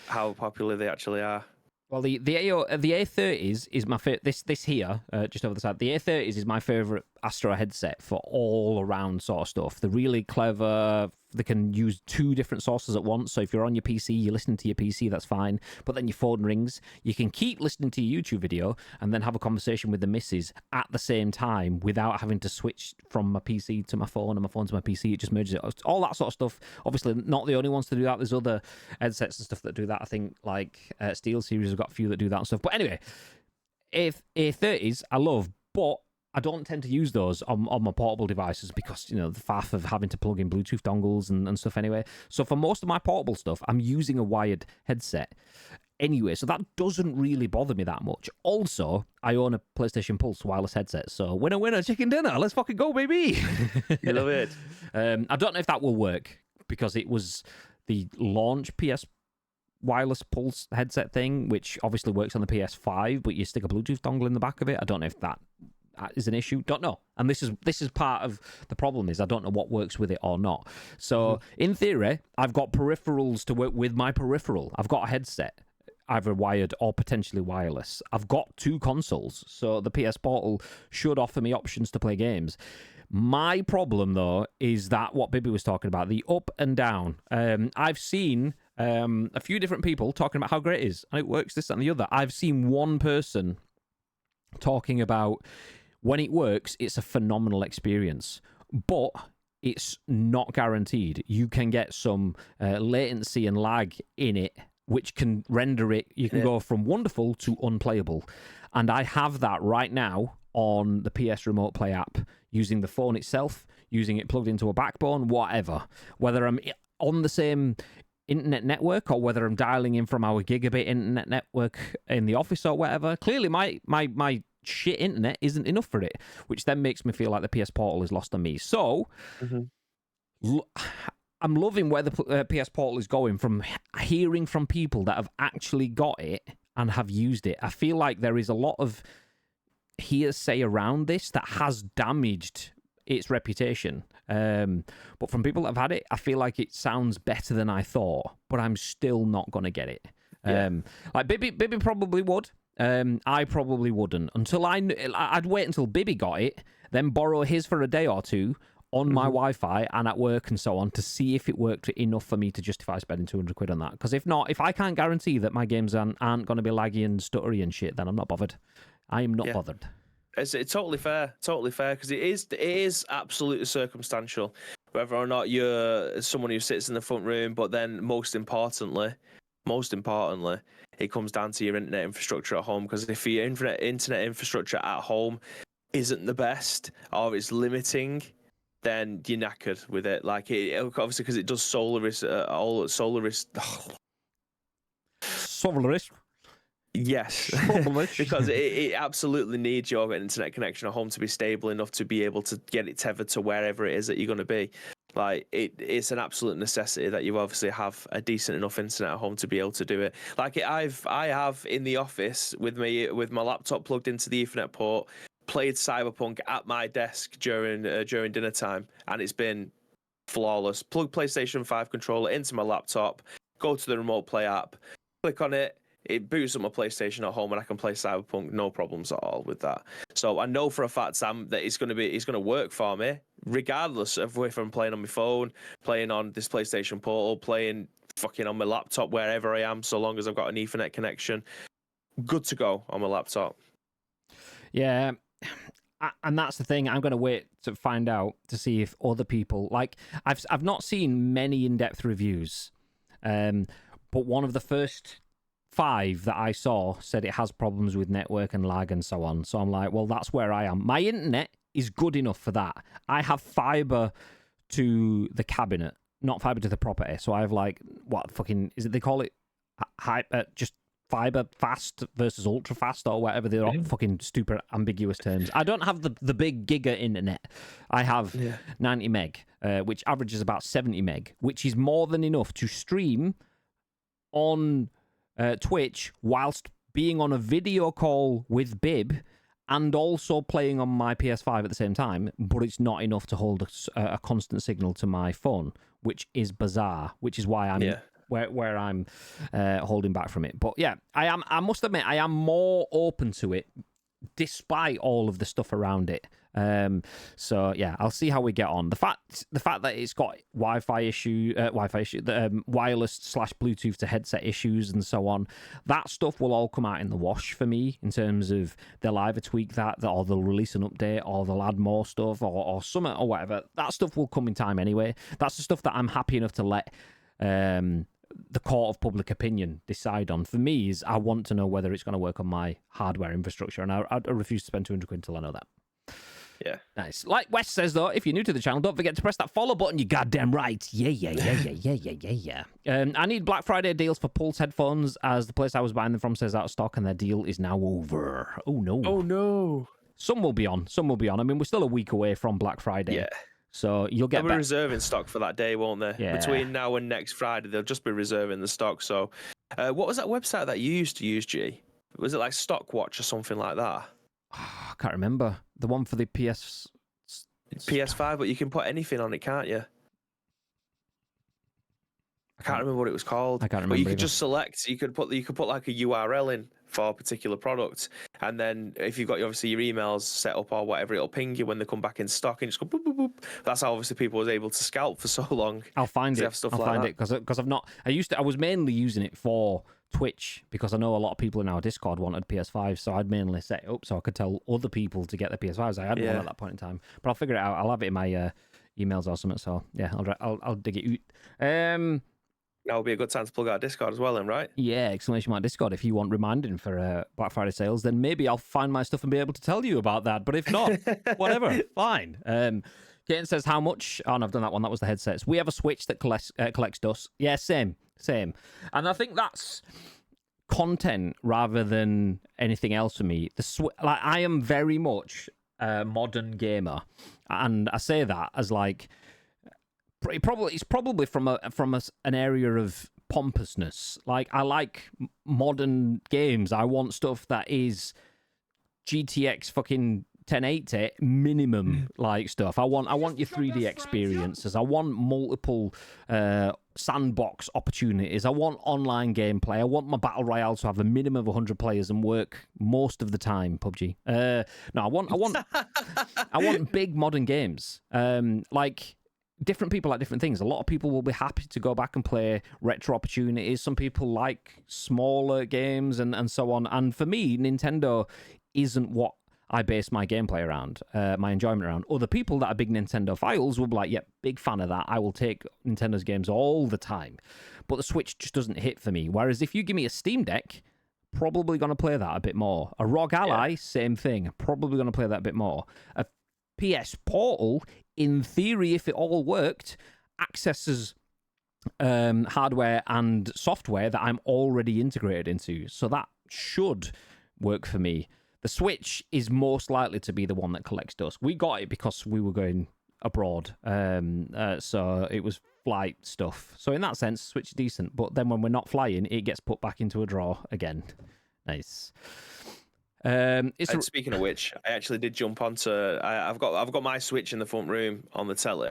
how popular they actually are. Well, the A30s is my favorite. This here, just over the side, the A30s is my favorite Astro headset for all around sort of stuff. They're really clever. They can use two different sources at once. So if you're on your PC, you're listening to your PC, that's fine. But then your phone rings. You can keep listening to your YouTube video and then have a conversation with the missus at the same time without having to switch from my PC to my phone and my phone to my PC. It just merges it. All that sort of stuff. Obviously, not the only ones to do that. There's other headsets and stuff that do that. I think like SteelSeries have got a few that do that and stuff. But anyway, A30s I love, but I don't tend to use those on my portable devices because, the faff of having to plug in Bluetooth dongles and stuff anyway. So for most of my portable stuff, I'm using a wired headset anyway, so that doesn't really bother me that much. Also, I own a PlayStation Pulse wireless headset, so winner, chicken dinner. Let's fucking go, baby. You love it. I don't know if that will work because it was the launch PS wireless Pulse headset thing, which obviously works on the PS5, but you stick a Bluetooth dongle in the back of it. I don't know if that is an issue. Don't know. And this is part of the problem is I don't know what works with it or not. So in theory, I've got peripherals to work with my peripheral. I've got a headset, either wired or potentially wireless. I've got two consoles, so the PS Portal should offer me options to play games. My problem, though, is that what Bibby was talking about, the up and down. I've seen a few different people talking about how great it is, and it works this and the other. I've seen one person talking about when it works, it's a phenomenal experience, but it's not guaranteed. You can get some latency and lag in it, which can render it, you can go from wonderful to unplayable. And I have that right now on the PS Remote Play app, using the phone itself, using it plugged into a backbone, whatever. Whether I'm on the same internet network or whether I'm dialing in from our gigabit internet network in the office or whatever, clearly my shit internet isn't enough for it, which then makes me feel like the PS Portal is lost on me. So I'm loving where the PS Portal is going, from hearing from people that have actually got it and have used it. I feel like there is a lot of hearsay around this that has damaged its reputation. But from people that have had it, I feel like it sounds better than I thought, but I'm still not going to get it. Like Bibby probably would. I probably wouldn't. I'd wait until Bibby got it, then borrow his for a day or two on my Wi-Fi and at work and so on to see if it worked enough for me to justify spending 200 quid on that. Because if not, if I can't guarantee that my games aren't going to be laggy and stuttery and shit, then I'm not bothered. I am not bothered. It's totally fair, because it is absolutely circumstantial whether or not you're someone who sits in the front room. But then most importantly, it comes down to your internet infrastructure at home. Because if your internet infrastructure at home isn't the best or it's limiting, then you're knackered with it. Like obviously because it does Solaris. Yes, because it absolutely needs your internet connection at home to be stable enough to be able to get it tethered to wherever it is that you're going to be. Like it's an absolute necessity that you obviously have a decent enough internet at home to be able to do it. Like I have in the office with my laptop plugged into the Ethernet port, played Cyberpunk at my desk during dinner time, and it's been flawless. Plug PlayStation 5 controller into my laptop, go to the Remote Play app, click on it. It boots up my PlayStation at home and I can play Cyberpunk, no problems at all with that. So I know for a fact, Sam, that it's going to work for me, regardless of if I'm playing on my phone, playing on this PlayStation Portal, playing fucking on my laptop, wherever I am, so long as I've got an Ethernet connection. Good to go on my laptop. Yeah, and that's the thing. I'm going to wait to find out to see if other people, like, I've not seen many in-depth reviews, but one of the first 5 that I saw said it has problems with network and lag and so on. So I'm like, well, that's where I am. My internet is good enough for that. I have fiber to the cabinet, not fiber to the property. So I have like, what fucking is it? They call it just fiber fast versus ultra fast or whatever. They're all fucking stupid ambiguous terms. I don't have the big giga internet. I have 90 meg, which averages about 70 meg, which is more than enough to stream on Twitch whilst being on a video call with Bib and also playing on my PS5 at the same time, but it's not enough to hold a constant signal to my phone, which is bizarre, which is why I'm where I'm holding back from it. But yeah, I must admit, I am more open to it despite all of the stuff around it. So yeah, I'll see how we get on. The fact that it's got wireless / Bluetooth to headset issues and so on, that stuff will all come out in the wash for me in terms of they'll either tweak that or they'll release an update or they'll add more stuff or something or whatever. That stuff will come in time anyway. That's the stuff that I'm happy enough to let the court of public opinion decide on. For me, is I want to know whether it's going to work on my hardware infrastructure, and I refuse to spend 200 quid until I know that. Yeah. Nice. Like Wes says, though, if you're new to the channel, don't forget to press that follow button, you goddamn right. Yeah. I need Black Friday deals for Pulse headphones, as the place I was buying them from says out of stock, and their deal is now over. Oh, no. Some will be on. I mean, we're still a week away from Black Friday. Yeah. So you'll get They'll be reserving stock for that day, won't they? Yeah. Between now and next Friday, they'll just be reserving the stock. So what was that website that you used to use, G? Was it like Stockwatch or something like that? I can't remember. The one for the PS5, but you can put anything on it, can't you? I can't remember what it was called. I can't remember. But you could just select. You could put like a URL in for a particular product, and then if you've got obviously your emails set up or whatever, it'll ping you when they come back in stock, and just go boop boop boop. That's how obviously people was able to scalp for so long. I'll find it. I'll find it because I've not. I was mainly using it for Twitch because I know a lot of people in our Discord wanted PS5, so I'd mainly set it up so I could tell other people to get their PS5s. I had one at that point in time, but I'll figure it out. I'll have it in my emails or something. So yeah, I'll dig it out. That would be a good time to plug out Discord as well, then, right? Yeah, exclamation mark Discord. If you want reminding for Black Friday sales, then maybe I'll find my stuff and be able to tell you about that. But if not, whatever, fine. Katen says, how much? Oh, no, I've done that one. That was the headsets. We have a Switch that collects dust. Yeah, same. And I think that's content rather than anything else for me. I am very much a modern gamer, and I say that as like... It's probably from an area of pompousness. Like, I like modern games. I want stuff that is GTX fucking 1080 minimum like stuff. I want your 3D experiences. I want multiple sandbox opportunities. I want online gameplay. I want my battle royale to have a minimum of 100 players and work most of the time. PUBG. No, I want big modern games. Like. Different people like different things. A lot of people will be happy to go back and play retro opportunities. Some people like smaller games and so on. And for me, Nintendo isn't what I base my gameplay around, my enjoyment around. Other people that are big Nintendo files will be like, yep, big fan of that. I will take Nintendo's games all the time. But the Switch just doesn't hit for me. Whereas if you give me a Steam Deck, probably going to play that a bit more. A ROG Ally, same thing. Probably going to play that a bit more. A PS Portal, in theory, if it all worked, accesses hardware and software that I'm already integrated into. So that should work for me. The Switch is most likely to be the one that collects dust. We got it because we were going abroad. So it was flight stuff. So in that sense, Switch is decent. But then when we're not flying, it gets put back into a drawer again. Nice. Speaking of which, I actually did jump onto. I've got my Switch in the front room on the telly,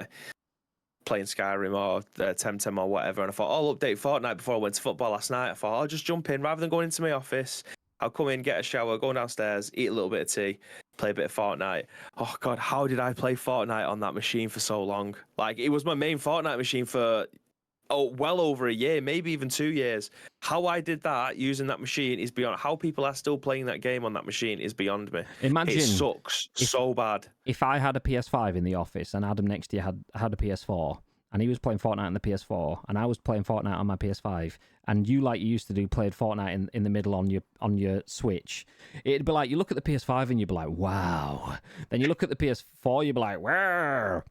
playing Skyrim or Temtem or whatever, and I thought I'll update Fortnite before I went to football last night. I thought I'll just jump in rather than going into my office. I'll come in, get a shower, go downstairs, eat a little bit of tea, play a bit of Fortnite. Oh God, how did I play Fortnite on that machine for so long? Like, it was my main Fortnite machine for well over a year, maybe even 2 years. How I did that using that machine is beyond. How people are still playing that game on that machine is beyond me. Imagine it sucks so bad. If I had a PS5 in the office and Adam next to you had a PS4 and he was playing Fortnite on the PS4 and I was playing Fortnite on my PS5 and you, like you used to do, played Fortnite in the middle on your Switch, it'd be like you look at the PS5 and you'd be like, wow. Then you look at the PS4, you'd be like, wow.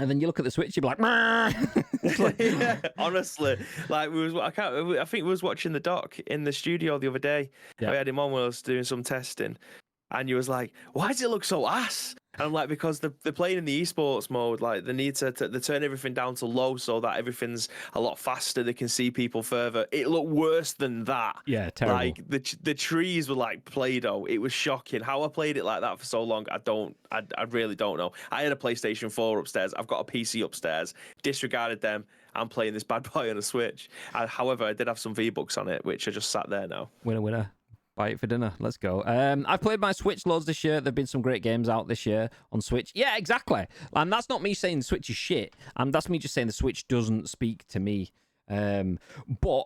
And then you look at the Switch, you'd be like, "Meh." Yeah, honestly, like I think we was watching the doc in the studio the other day. Yeah. We had him on when I was doing some testing, and you was like, "Why does it look so ass?" And I'm like, because they're playing in the esports mode. Like they need to they turn everything down to low so that everything's a lot faster. They can see people further. It looked worse than that. Yeah, terrible. Like the trees were like Play-Doh. It was shocking. How I played it like that for so long, I really don't know. I had a PlayStation 4 upstairs. I've got a PC upstairs. Disregarded them. I'm playing this bad boy on a Switch. However, I did have some V-Bucks on it, which I just sat there now. Winner. Buy it for dinner. Let's go. I've played my Switch loads this year. There've been some great games out this year on Switch. Yeah, exactly. And that's not me saying the Switch is shit. That's me just saying the Switch doesn't speak to me. But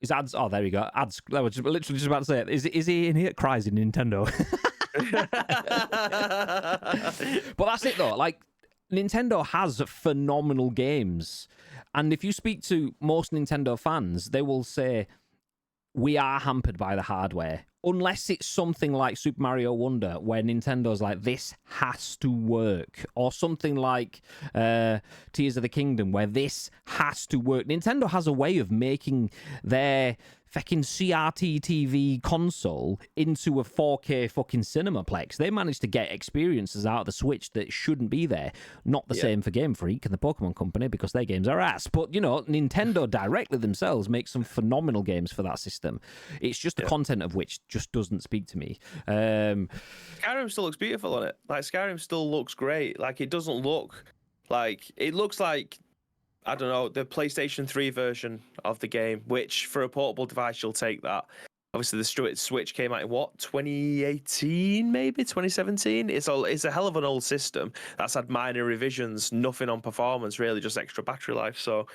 is ads? Oh, there you go. Ads. I was literally just about to say it. Is he in here? Cries in Nintendo. But that's it though. Like Nintendo has phenomenal games, and if you speak to most Nintendo fans, they will say, we are hampered by the hardware. Unless it's something like Super Mario Wonder, where Nintendo's like, this has to work. Or something like Tears of the Kingdom, where this has to work. Nintendo has a way of making their fucking CRT TV console into a 4K fucking Cinemaplex. They managed to get experiences out of the Switch that shouldn't be there. Not the same for Game Freak and the Pokemon Company, because their games are ass. But, you know, Nintendo directly themselves make some phenomenal games for that system. It's just the content of which just doesn't speak to me. Skyrim still looks beautiful on it. Like, Skyrim still looks great. Like, it doesn't look like... It looks like... I don't know, the PlayStation 3 version of the game, which for a portable device, you'll take that. Obviously, the Switch came out in 2018, maybe 2017. It's a hell of an old system that's had minor revisions, nothing on performance, really, just extra battery life. So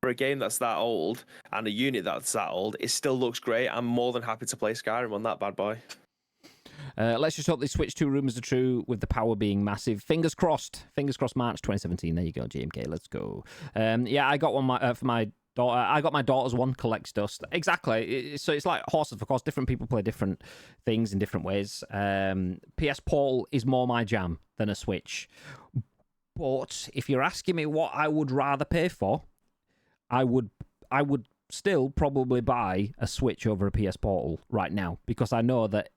for a game that's that old and a unit that's that old, it still looks great. I'm more than happy to play Skyrim on that bad boy. Let's just hope the Switch 2 rumors are true, with the power being massive. Fingers crossed. Fingers crossed. March 2017. There you go, GMK. Let's go. I got one for my daughter. I got my daughter's one, collects dust. Exactly. So it's like horses for course. Different people play different things in different ways. PS Portal is more my jam than a Switch. But if you're asking me what I would rather pay for, I would still probably buy a Switch over a PS Portal right now, because I know that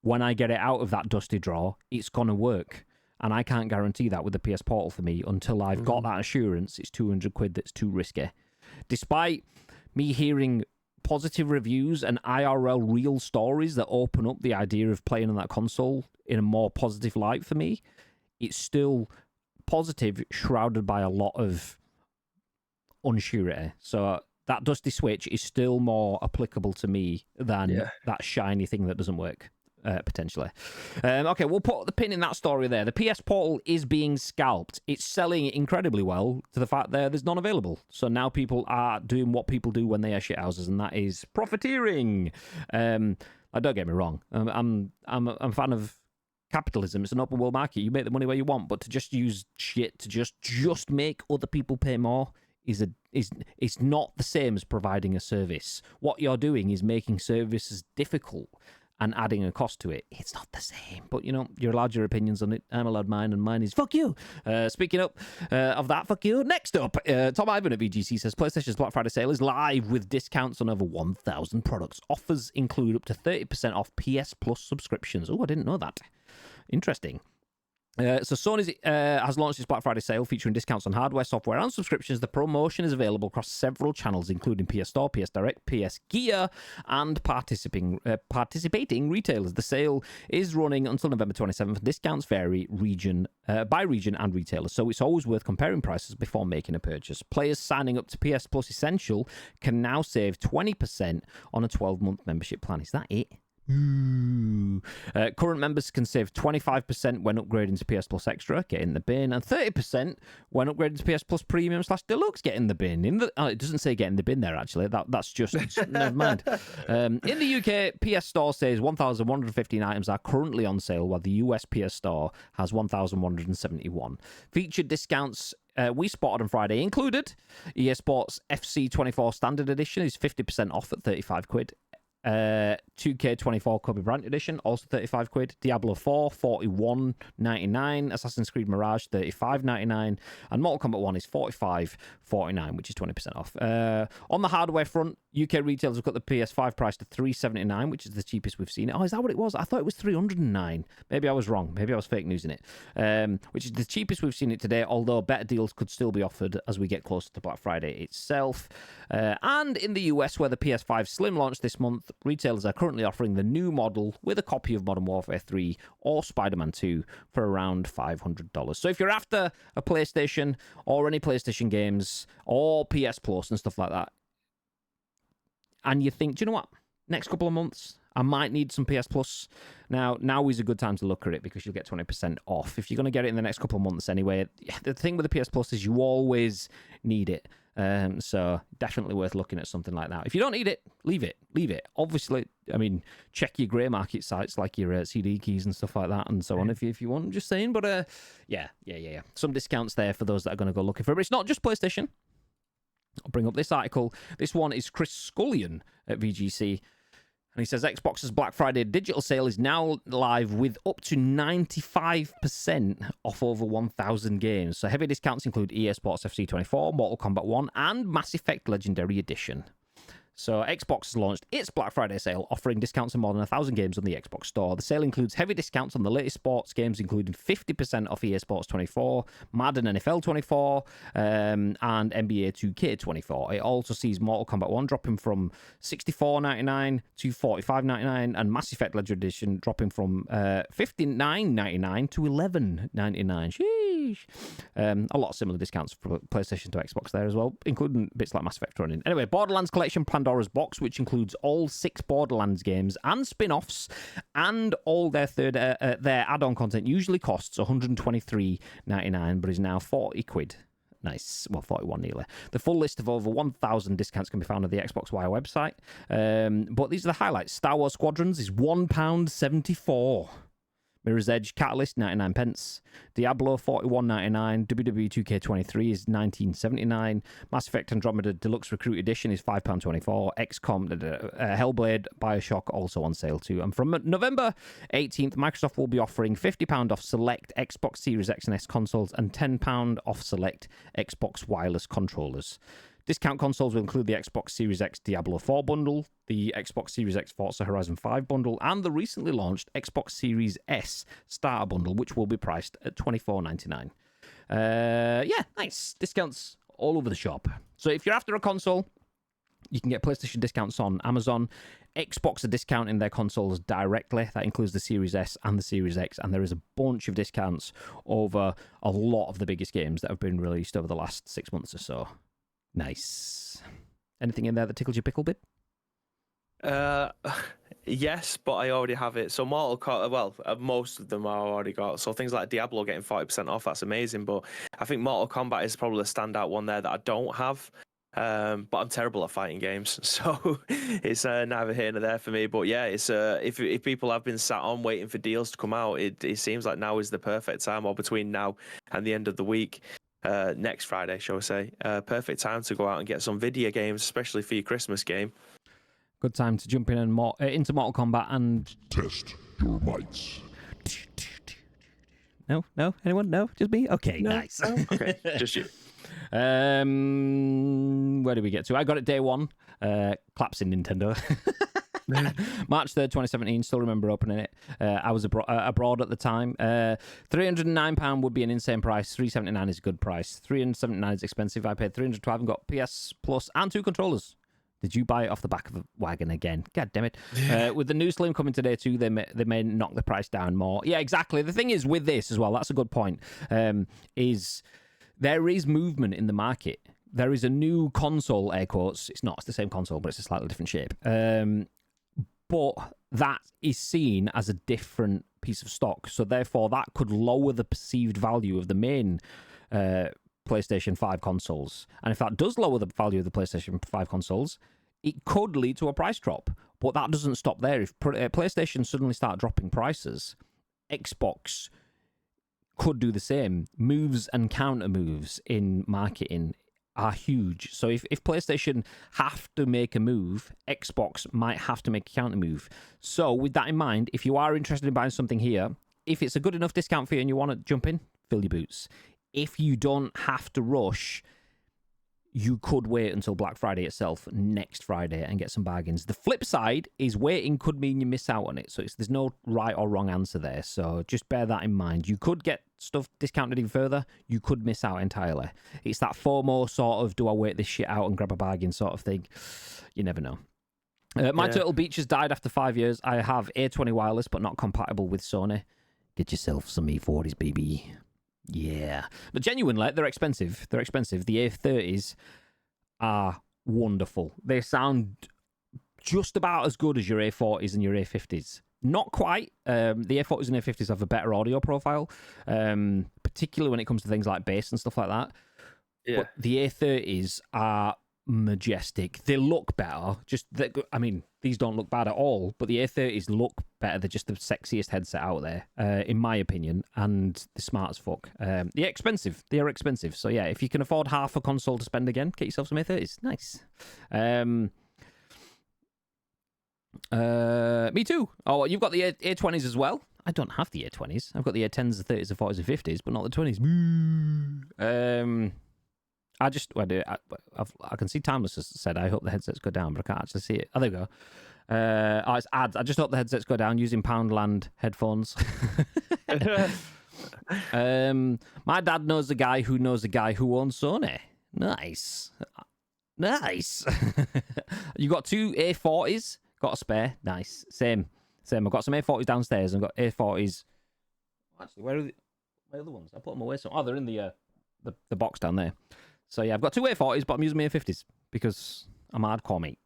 when I get it out of that dusty drawer, it's going to work. And I can't guarantee that with the PS Portal for me until I've got that assurance it's 200 quid that's too risky. Despite me hearing positive reviews and IRL real stories that open up the idea of playing on that console in a more positive light for me, it's still positive, shrouded by a lot of unsurety. So that dusty Switch is still more applicable to me than that shiny thing that doesn't work. Potentially. Okay, we'll put the pin in that story there. The PS Portal is being scalped. It's selling incredibly well to the fact that there's none available. So now people are doing what people do when they are shithouses, and that is profiteering. Don't get me wrong. I'm a fan of capitalism. It's an open world market. You make the money where you want, but to just use shit to just make other people pay more is not the same as providing a service. What you're doing is making services difficult and adding a cost to it. It's not the same. But, you know, you're allowed your opinions on it. I'm allowed mine, and mine is fuck you. Speaking of that, fuck you. Next up, Tom Ivan at VGC says, PlayStation's Black Friday sale is live with discounts on over 1,000 products. Offers include up to 30% off PS Plus subscriptions. Oh, I didn't know that. Interesting. So Sony has launched its Black Friday sale featuring discounts on hardware, software, and subscriptions. The promotion is available across several channels, including PS Store, PS Direct, PS Gear, and participating retailers. The sale is running until November 27th. Discounts vary by region and retailer, so it's always worth comparing prices before making a purchase. Players signing up to PS Plus Essential can now save 20% on a 12-month membership plan. Is that it? Current members can save 25% when upgrading to PS Plus Extra, get in the bin, and 30% when upgrading to PS Plus Premium / Deluxe, get in the bin. It doesn't say get in the bin there, actually. That's just never mind. In the UK, PS Store says 1,115 items are currently on sale, while the US PS Store has 1,171. Featured discounts we spotted on Friday included EA Sports FC 24 Standard Edition is 50% off at 35 quid. 2K24 Kobe Bryant Edition, also 35 quid. Diablo 4, 41.99. Assassin's Creed Mirage, 35.99. And Mortal Kombat 1 is 45.49, which is 20% off. On the hardware front, UK retailers have got the PS5 price to 379, which is the cheapest we've seen it. Oh, is that what it was? I thought it was 309. Maybe I was wrong. Maybe I was fake newsing it. Which is the cheapest we've seen it today, although better deals could still be offered as we get closer to Black Friday itself. And in the US, where the PS5 Slim launched this month, retailers are currently offering the new model with a copy of Modern Warfare 3 or Spider-Man 2 for around $500. So if you're after a PlayStation or any PlayStation games or PS Plus and stuff like that, and you think, do you know what? Next couple of months, I might need some PS Plus. Now is a good time to look at it because you'll get 20% off. If you're going to get it in the next couple of months anyway, the thing with the PS Plus is you always need it. So definitely worth looking at something like that. If you don't need it, leave it. Obviously, I mean, check your grey market sites like your CD keys and stuff like that and so on if you want, just saying. But yeah. Some discounts there for those that are going to go looking for it. But it's not just PlayStation. I'll bring up this article. This one is Chris Scullion at VGC. And he says Xbox's Black Friday digital sale is now live with up to 95% off over 1,000 games. So heavy discounts include EA Sports FC 24, Mortal Kombat 1, and Mass Effect Legendary Edition. So Xbox has launched its Black Friday sale, offering discounts on more than 1,000 games on the Xbox Store. The sale includes heavy discounts on the latest sports games, including 50% off EA Sports 24, Madden NFL 24, and NBA 2K 24. It also sees Mortal Kombat 1 dropping from $64.99 to $45.99, and Mass Effect Legendary Edition dropping from $59.99 to $11.99. Sheesh. A lot of similar discounts for PlayStation to Xbox there as well, including bits like Mass Effect running. Anyway, Borderlands Collection Pandora's Box, which includes all 6 Borderlands games and spin-offs, and all their their add-on content, usually costs $123.99, but is now 40 quid. Nice. Well, 41 nearly. The full list of over 1,000 discounts can be found on the Xbox Wire website. But these are the highlights. Star Wars Squadrons is £1.74. Mirror's Edge Catalyst, 99 pence. Diablo, 41.99. WWE 2K23 is 19.79. Mass Effect Andromeda Deluxe Recruit Edition is £5.24. XCOM, Hellblade, Bioshock also on sale too. And from November 18th, Microsoft will be offering £50 off select Xbox Series X and S consoles and £10 off select Xbox wireless controllers. Discount consoles will include the Xbox Series X Diablo 4 bundle, the Xbox Series X Forza Horizon 5 bundle, and the recently launched Xbox Series S Starter bundle, which will be priced at $24.99. Yeah, nice. Discounts all over the shop. So if you're after a console, you can get PlayStation discounts on Amazon. Xbox are discounting their consoles directly. That includes the Series S and the Series X, and there is a bunch of discounts over a lot of the biggest games that have been released over the last 6 months or so. Nice. Anything in there that tickled your pickle bit? Yes, but I already have it. So Mortal Kombat, most of them I already got. So things like Diablo getting 40% off, that's amazing. But I think Mortal Kombat is probably the standout one there that I don't have. But I'm terrible at fighting games, so it's neither here nor there for me. But yeah, it's if people have been sat on waiting for deals to come out, it seems like now is the perfect time, or between now and the end of the week. Next Friday, shall we say. Perfect time to go out and get some video games, especially for your Christmas game. Good time to jump in and into Mortal Kombat and... Test your mights. No? Anyone? No? Just me? Okay, no. Nice. No? Okay, just you. Where did we get to? I got it day one. Claps in Nintendo. March 3rd, 2017. Still remember opening it. I was abroad at the time. £309 would be an insane price. $379 is a good price. $379 is expensive. I paid $312 and got PS Plus and 2 controllers. Did you buy it off the back of a wagon again? God damn it. With the new Slim coming today too, they may knock the price down more. Yeah, exactly. The thing is with this as well, that's a good point, is there is movement in the market. There is a new console, air quotes. It's the same console, but it's a slightly different shape. But that is seen as a different piece of stock. So therefore, that could lower the perceived value of the main PlayStation 5 consoles. And if that does lower the value of the PlayStation 5 consoles, it could lead to a price drop. But that doesn't stop there. If PlayStation suddenly start dropping prices, Xbox could do the same. Moves and counter moves in marketing are huge. So if PlayStation have to make a move, Xbox might have to make a counter move. So with that in mind, if you are interested in buying something here, if it's a good enough discount for you and you want to jump in, fill your boots. If you don't have to rush, you could wait until Black Friday itself next Friday and get some bargains. The flip side is waiting could mean you miss out on it. So there's no right or wrong answer there. So just bear that in mind. You could get stuff discounted even further. You could miss out entirely. It's that FOMO sort of, do I wait this shit out and grab a bargain sort of thing. You never know. My Turtle Beach has died after 5 years. I have A20 wireless, but not compatible with Sony. Get yourself some E40s, baby. Yeah. But genuinely, they're expensive. They're expensive. The A30s are wonderful. They sound just about as good as your A40s and your A50s. Not quite. The A40s and A50s have a better audio profile, particularly when it comes to things like bass and stuff like that. Yeah. But the A30s are majestic. They look better. These don't look bad at all, but the A30s look better. They're just the sexiest headset out there, in my opinion, and they're smart as fuck. They're expensive. They are expensive. So yeah, if you can afford half a console to spend again, get yourself some A30s. Nice. Me too. Oh, you've got the A20s as well. I don't have the A20s. I've got the A10s, the 30s, the 40s, the 50s, but not the 20s. I can see Timeless has said, I hope the headsets go down, but I can't actually see it. Oh, there we go. It's ads. I just hope the headsets go down using Poundland headphones. My dad knows a guy who knows a guy who owns Sony. Nice. You got two A40s? Got a spare? Nice. Same. I've got some A40s downstairs and got A40s. Actually, where are the other ones? I put them away. They're in the box down there. So yeah, I've got two A40s, but I'm using my A50s because I'm hardcore, mate.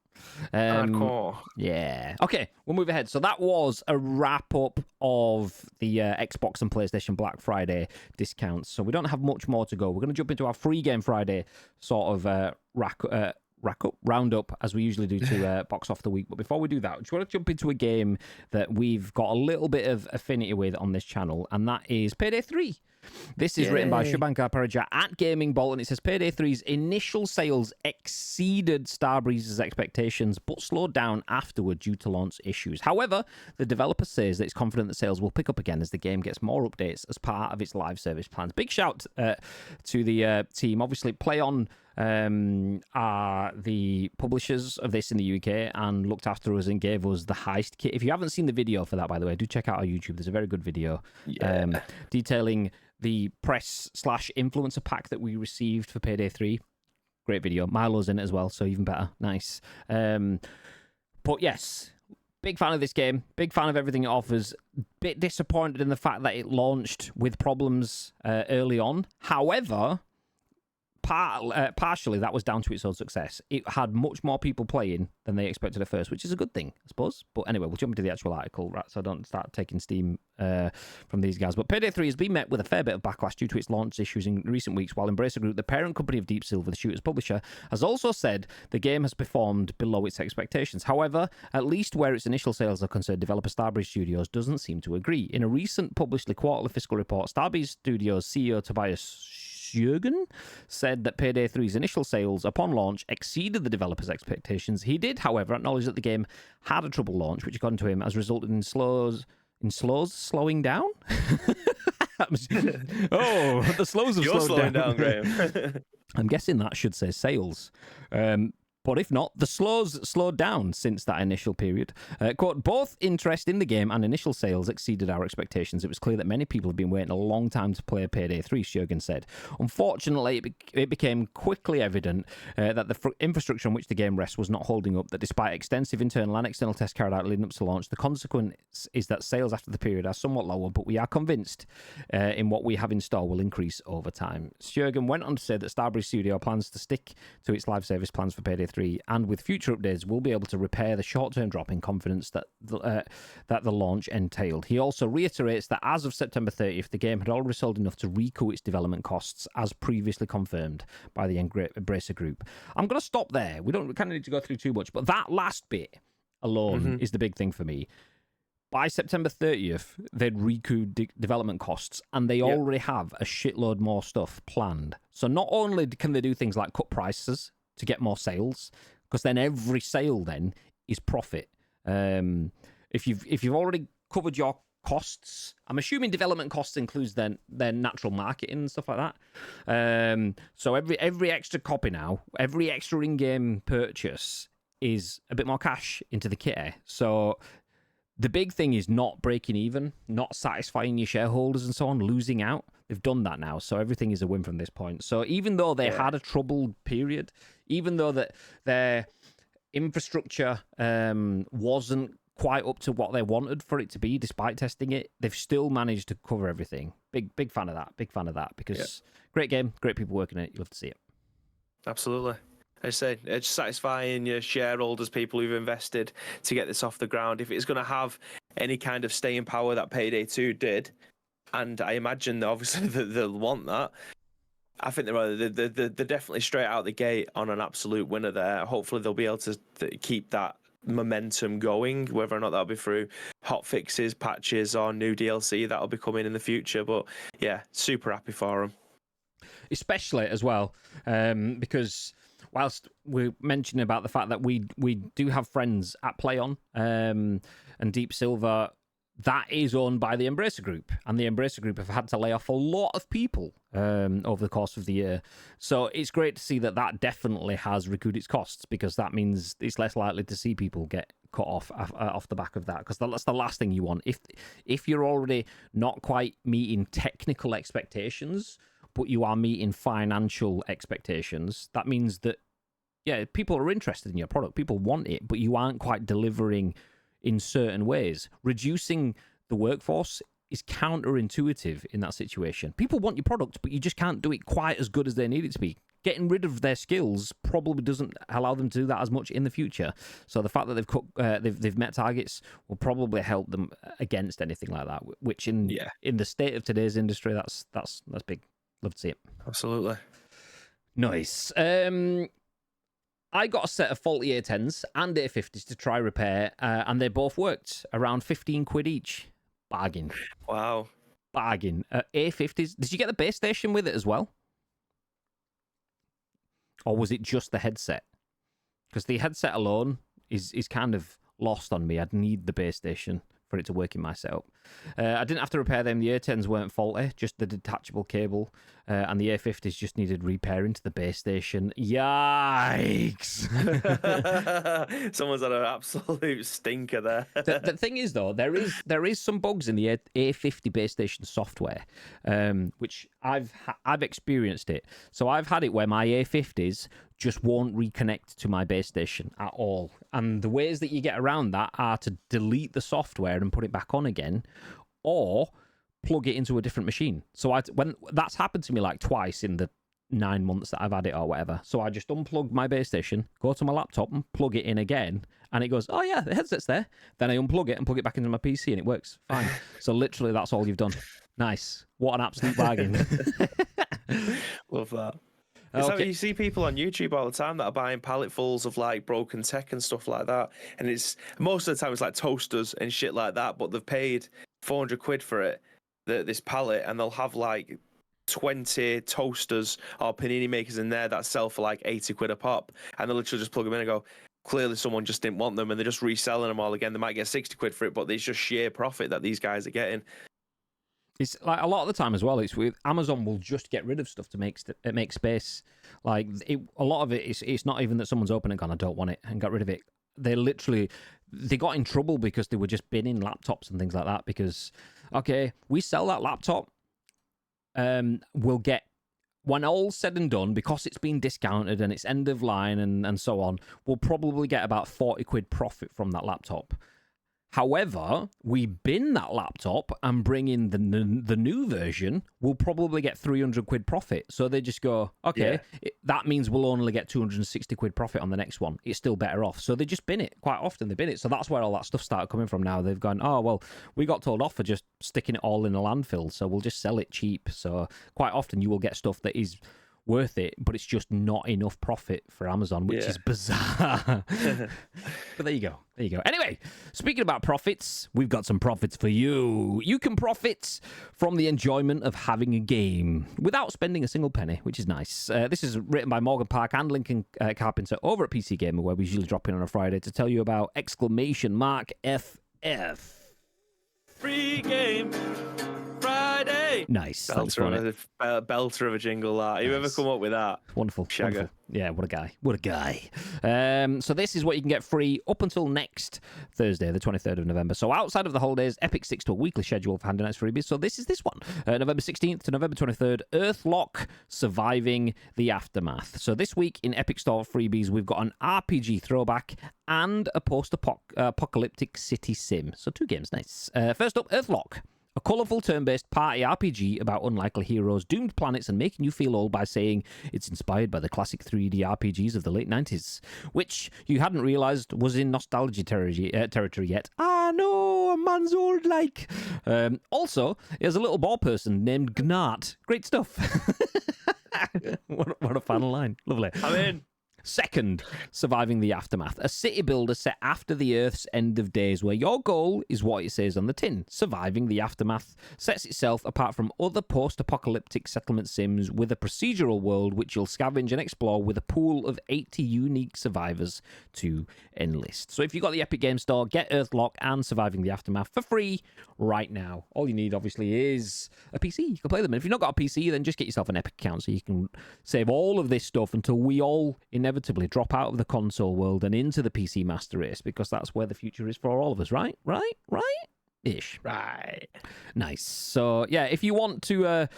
Hardcore. Yeah. Okay, we'll move ahead. So that was a wrap up of the Xbox and PlayStation Black Friday discounts. So we don't have much more to go. We're going to jump into our free game Friday sort of roundup as we usually do to box off the week. But before we do that, I just want to jump into a game that we've got a little bit of affinity with on this channel, and that is Payday 3. This is written by Shubhankar Parijat at Gaming Bolt, and it says Payday 3's initial sales exceeded Starbreeze's expectations, but slowed down afterward due to launch issues. However, the developer says that it's confident that sales will pick up again as the game gets more updates as part of its live service plans. Big shout to the team. Obviously, PlayOn are the publishers of this in the UK and looked after us and gave us the heist kit. If you haven't seen the video for that, by the way, do check out our YouTube. There's a very good video detailing the press/influencer pack that we received for Payday 3. Great video. Milo's in it as well, so even better. Nice. But yes, big fan of this game. Big fan of everything it offers. Bit disappointed in the fact that it launched with problems early on. However, partially that was down to its own success. It had much more people playing than they expected at first, which is a good thing, I suppose. But anyway, we'll jump into the actual article, right, so I don't start taking steam from these guys. But Payday 3 has been met with a fair bit of backlash due to its launch issues in recent weeks, while Embracer Group, the parent company of Deep Silver, the shooter's publisher, has also said the game has performed below its expectations. However, at least where its initial sales are concerned, developer Starbreeze Studios doesn't seem to agree. In a recent published quarterly fiscal report, Starbreeze Studios CEO Tobias Jürgen said that Payday 3's initial sales upon launch exceeded the developer's expectations. He did, however, acknowledge that the game had a troubled launch, which according to him has resulted in slowing down? The slows have You're slowed slowing down, Graham. I'm guessing that should say sales. But if not, the slows slowed down since that initial period. Quote, both interest in the game and initial sales exceeded our expectations. It was clear that many people have been waiting a long time to play Payday 3, Jürgen said. Unfortunately, it became quickly evident that the infrastructure on which the game rests was not holding up, that despite extensive internal and external tests carried out leading up to launch, the consequence is that sales after the period are somewhat lower, but we are convinced in what we have in store will increase over time. Jürgen went on to say that Starbreeze Studio plans to stick to its live service plans for Payday 3, and with future updates we'll be able to repair the short-term drop in confidence that the launch entailed. He also reiterates that as of September 30th, the game had already sold enough to recoup its development costs, as previously confirmed by the Embracer Group. I'm going to stop there. We kind of need to go through too much, but that last bit alone is the big thing for me. by September 30th, they'd recoup development costs, and they already have a shitload more stuff planned. So not only can they do things like cut prices to get more sales, because then every sale then is profit. If you've already covered your costs, I'm assuming development costs includes their natural marketing and stuff like that. So every extra copy now, every extra in-game purchase is a bit more cash into the kitty. So the big thing is not breaking even, not satisfying your shareholders and so on, losing out. They've done that now, so everything is a win from this point. So even though they had a troubled period, even though that their infrastructure wasn't quite up to what they wanted for it to be, despite testing it, they've still managed to cover everything. Big fan of that. Big fan of that, because great game, great people working it. You love to see it. Absolutely. I say it's satisfying your shareholders, people who've invested to get this off the ground. If it's going to have any kind of staying power that Payday 2 did, and I imagine obviously they'll want that, I think they're definitely straight out the gate on an absolute winner there. Hopefully they'll be able to keep that momentum going, whether or not that'll be through hot fixes, patches, or new DLC that'll be coming in the future. But yeah, super happy for them. Especially as well, because whilst we're mentioning about the fact that we do have friends at PlayOn and Deep Silver, that is owned by the Embracer Group, and the Embracer Group have had to lay off a lot of people over the course of the year. So it's great to see that definitely has recouped its costs, because that means it's less likely to see people get cut off the back of that, because that's the last thing you want. If you're already not quite meeting technical expectations, but you are meeting financial expectations, that means that, people are interested in your product. People want it, but you aren't quite delivering in certain ways. Reducing the workforce is counterintuitive in that situation. People want your product, but you just can't do it quite as good as they need it to be. Getting rid of their skills probably doesn't allow them to do that as much in the future. So the fact that they've met targets will probably help them against anything like that, which in the state of today's industry, that's big. Love to see it. Absolutely. Nice. I got a set of faulty A10s and A50s to try repair, and they both worked. Around 15 quid each. Bargain. Wow. Bargain. A50s. Did you get the base station with it as well? Or was it just the headset? Because the headset alone is kind of lost on me. I'd need the base station for it to work in my setup. I didn't have to repair them. The A10s weren't faulty, just the detachable cable, and the A50s just needed repairing to the base station. Yikes! Someone's had an absolute stinker there. The thing is, though, there is some bugs in the A50 base station software, which I've experienced it. So I've had it where my A50s just won't reconnect to my base station at all. And the ways that you get around that are to delete the software and put it back on again, or plug it into a different machine. So when that's happened to me like twice in the 9 months that I've had it or whatever. So I just unplug my base station, go to my laptop and plug it in again, and it goes, oh yeah, the headset's there. Then I unplug it and plug it back into my PC and it works fine. So literally that's all you've done. Nice. What an absolute bargain. Love that. It's like you see people on YouTube all the time that are buying palletfuls of like broken tech and stuff like that, and it's most of the time it's like toasters and shit like that, but they've paid 400 quid for it, this pallet, and they'll have like 20 toasters or panini makers in there that sell for like 80 quid a pop, and they literally just plug them in and go, clearly someone just didn't want them, and they're just reselling them all again. They might get 60 quid for it, but it's just sheer profit that these guys are getting. It's like a lot of the time as well. It's with Amazon will just get rid of stuff to make space. Like a lot of it's not even that someone's opened and gone, I don't want it, and got rid of it. They got in trouble because they were just binning laptops and things like that. Because we sell that laptop, we'll get, when all's said and done, because it's been discounted and it's end of line and so on, we'll probably get about 40 quid profit from that laptop. However, we bin that laptop and bring in the new version, we'll probably get 300 quid profit. So they just go, that means we'll only get 260 quid profit on the next one. It's still better off. So they just bin it. Quite often they bin it. So that's where all that stuff started coming from now. They've gone, oh, well, we got told off for just sticking it all in a landfill, so we'll just sell it cheap. So quite often you will get stuff that is worth it, but it's just not enough profit for Amazon, which is bizarre. But there you go. There you go. Anyway, speaking about profits, we've got some profits for you. You can profit from the enjoyment of having a game without spending a single penny, which is nice. This is written by Morgan Park and Lincoln Carpenter over at PC Gamer, where we usually drop in on a Friday to tell you about !FF. Free game Friday. Nice. Thanks for it. Belter of a jingle, that. Whoever come up with that? Wonderful. Shagger. Wonderful. Yeah, what a guy. What a guy. So this is what you can get free up until next Thursday, the 23rd of November. So outside of the holidays, Epic sticks to a weekly schedule for handing out freebies. So this is this one. November 16th to November 23rd, Earthlock, Surviving the Aftermath. So this week in Epic Store freebies, we've got an RPG throwback and a post-apocalyptic city sim. So 2 games, nice. First up, Earthlock. A colourful turn-based party RPG about unlikely heroes, doomed planets, and making you feel old by saying it's inspired by the classic 3D RPGs of the late 90s, which you hadn't realised was in nostalgia territory yet. Ah, no, a man's old like. Also, there's a little ball person named Gnart. Great stuff. What a final line. Lovely. I'm in. Second, Surviving the Aftermath, a city builder set after the Earth's end of days, where your goal is what it says on the tin. Surviving the Aftermath sets itself apart from other post-apocalyptic settlement sims with a procedural world which you'll scavenge and explore with a pool of 80 unique survivors to enlist. So if you've got the Epic Games Store, get Earthlock and Surviving the Aftermath for free right now. All you need, obviously, is a PC. You can play them. And if you've not got a PC, then just get yourself an Epic account so you can save all of this stuff until we all inevitably drop out of the console world and into the PC master race, because that's where the future is for all of us, right? Ish. Right. Nice. So, yeah, if you want to run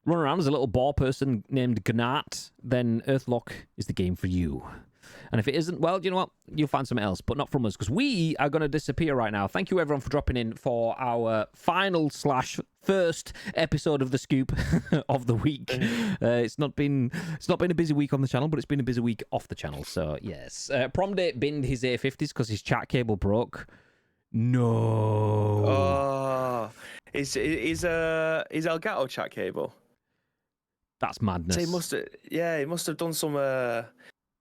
around as a little ball person named Gnart, then Earthlock is the game for you. And if it isn't, well, you know what? You'll find something else, but not from us, because we are going to disappear right now. Thank you, everyone, for dropping in for our final/first episode of The Scoop of the week. It's not been a busy week on the channel, but it's been a busy week off the channel. So, yes. Promdate binned his A50s because his chat cable broke. No. Oh. Is Elgato chat cable? That's madness. So he must have done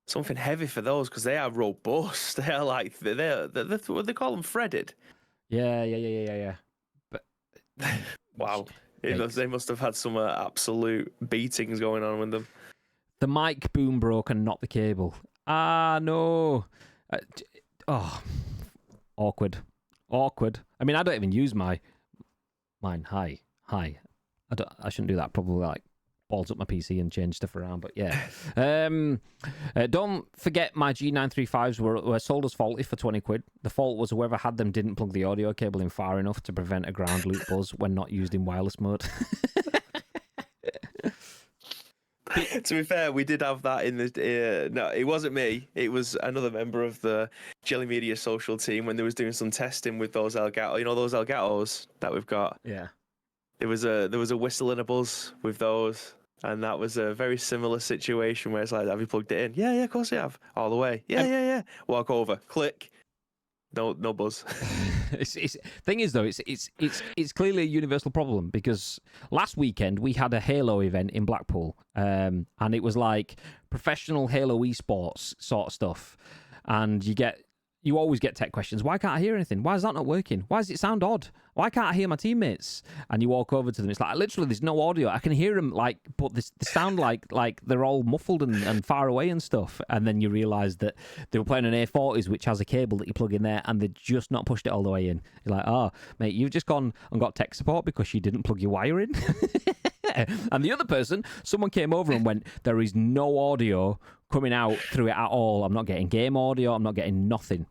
something heavy for those, because they are robust. They are like they're what they call them, threaded. Yeah. But wow, they must have had some absolute beatings going on with them. The mic boom broke and not the cable. Ah, no. Awkward. I mean, I don't even use mine. Hi. I shouldn't do that. Probably like balls up my PC and change stuff around, but yeah. Don't forget my G935s were sold as faulty for 20 quid. The fault was whoever had them didn't plug the audio cable in far enough to prevent a ground loop buzz when not used in wireless mode. To be fair, we did have that in the... no, it wasn't me. It was another member of the Jelly Media social team when they was doing some testing with those Elgato. You know those Elgatos that we've got? Yeah. There was a whistle and a buzz with those. And that was a very similar situation where it's like, have you plugged it in? Yeah, of course I have. All the way. Yeah. Walk over, click. No buzz. Thing is though, it's clearly a universal problem, because last weekend we had a Halo event in Blackpool, and it was like professional Halo esports sort of stuff, and you always get tech questions. Why can't I hear anything? Why is that not working? Why does it sound odd? Why can't I hear my teammates? And you walk over to them. It's like, literally, there's no audio. I can hear them, like, but they sound like they're all muffled and far away and stuff. And then you realise that they were playing an A40s, which has a cable that you plug in there, and they'd just not pushed it all the way in. You're like, oh, mate, you've just gone and got tech support because you didn't plug your wire in. And the other person, someone came over and went, there is no audio coming out through it at all. I'm not getting game audio. I'm not getting nothing.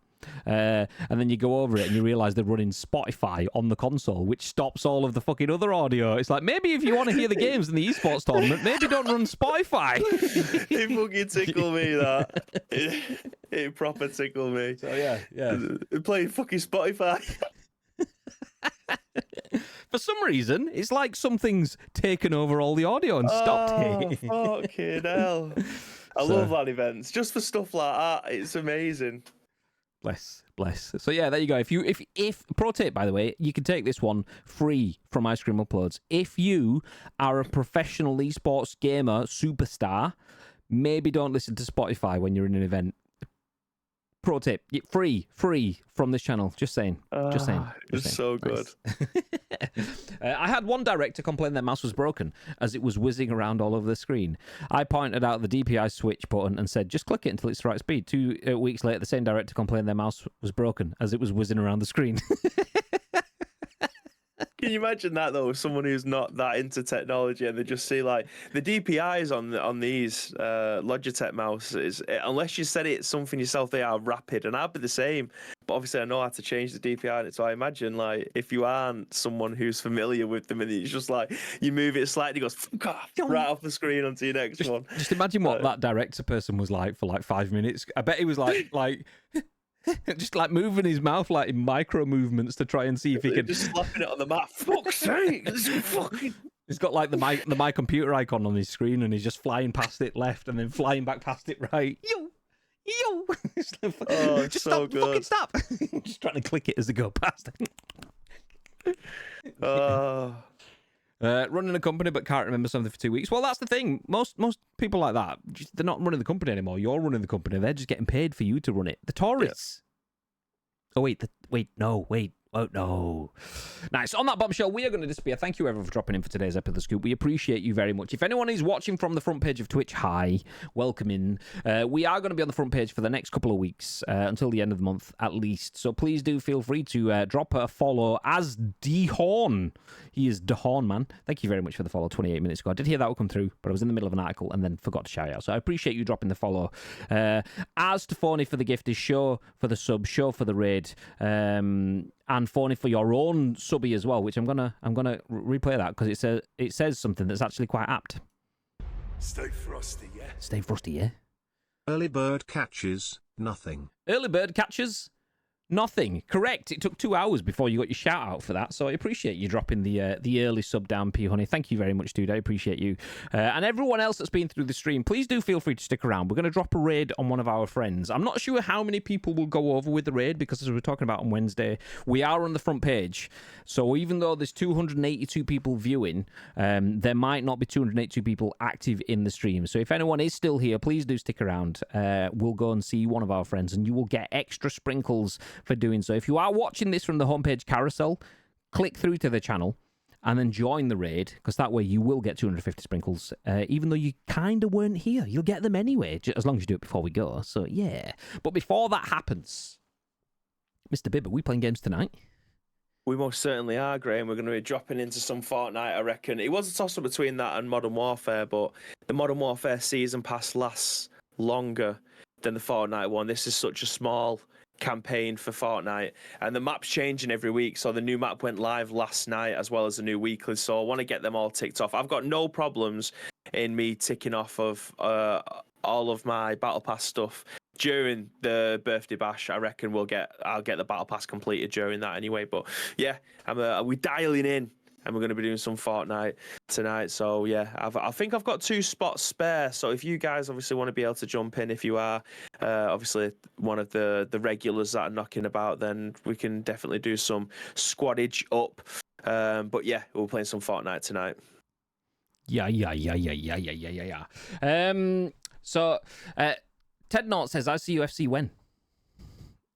And then you go over it and you realise they're running Spotify on the console, which stops all of the fucking other audio. It's like, maybe if you want to hear the games in the esports tournament, maybe don't run Spotify. It fucking tickled me, that. It proper tickled me. So yeah. Playing fucking Spotify. For some reason, it's like something's taken over all the audio and stopped it. Fucking hell. I love LAN events. Just for stuff like that, it's amazing. Bless. So yeah, there you go. If pro tip, by the way, you can take this one free from Ice Cream Uploads. If you are a professional esports gamer superstar, maybe don't listen to Spotify when you're in an event. Pro tip, free from this channel. Just saying. It's so good. I had one director complain their mouse was broken as it was whizzing around all over the screen. I pointed out the DPI switch button and said, just click it until it's the right speed. 2 weeks later, the same director complained their mouse was broken as it was whizzing around the screen. Can you imagine that though? Someone who's not that into technology and they just see like the DPIs on these Logitech mouses. Unless you set it something yourself, they are rapid, and I'd be the same. But obviously, I know how to change the DPI on it. So I imagine like if you aren't someone who's familiar with them, and it's just like you move it slightly, it goes fuck off, right off the screen onto your next one. Just imagine what that director person was like for like 5 minutes. I bet he was like. Just like moving his mouth like in micro movements to try and see if he can. Just slapping it on the mat. Fuck's sake! This is fucking. He's got like the my computer icon on his screen, and he's just flying past it left, and then flying back past it right. Yo. Oh, just so stop! good. Fucking stop! Just trying to click it as they go past. Running a company but can't remember something for 2 weeks. Well, that's the thing. Most people like that, they're not running the company anymore. You're running the company. They're just getting paid for you to run it. The tourists. Yeah. Oh, no. Nice. On that bombshell, we are going to disappear. Thank you, everyone, for dropping in for today's episode of The Scoop. We appreciate you very much. If anyone is watching from the front page of Twitch, hi. Welcome in. We are going to be on the front page for the next couple of weeks, until the end of the month, at least. So please do feel free to drop a follow as D-Horn. He is D-Horn, man. Thank you very much for the follow 28 minutes ago. I did hear that will come through, but I was in the middle of an article and then forgot to shout out. So I appreciate you dropping the follow. As to Phony for the gift is show for the sub, show for the raid. And Phony for your own subby as well, which I'm gonna replay that because it says something that's actually quite apt. Stay frosty, yeah? Stay frosty, yeah? Early bird catches nothing. Early bird catches nothing. Correct. It took 2 hours before you got your shout out for that, so I appreciate you dropping the early sub down, P Honey. Thank you very much, dude. I appreciate you. And everyone else that's been through the stream, please do feel free to stick around. We're going to drop a raid on one of our friends. I'm not sure how many people will go over with the raid because, as we were talking about on Wednesday, we are on the front page. So even though there's 282 people viewing, there might not be 282 people active in the stream. So if anyone is still here, please do stick around. We'll go and see one of our friends, and you will get extra sprinkles for doing so. If you are watching this from the homepage carousel, click through to the channel and then join the raid, because that way you will get 250 sprinkles, even though you kind of weren't here. You'll get them anyway, as long as you do it before we go. So yeah. But before that happens, Mr. Bibb, are we playing games tonight? We most certainly are, Graham. We're going to be dropping into some Fortnite, I reckon. It was a toss-up between that and Modern Warfare, but the Modern Warfare season pass lasts longer than the Fortnite one. This is such a small campaign for Fortnite, and the map's changing every week. So the new map went live last night, as well as the new weekly. So I want to get them all ticked off. I've got no problems in me ticking off of all of my Battle Pass stuff during the birthday bash. I reckon I'll get the Battle Pass completed during that anyway. But yeah, we're dialing in, and we're going to be doing some Fortnite tonight. So yeah, I think I've got 2 spots spare. So if you guys obviously want to be able to jump in, if you are obviously one of the regulars that are knocking about, then we can definitely do some squadage up. But yeah, we're playing some Fortnite tonight. Yeah. So Ted Nort says, I see UFC when?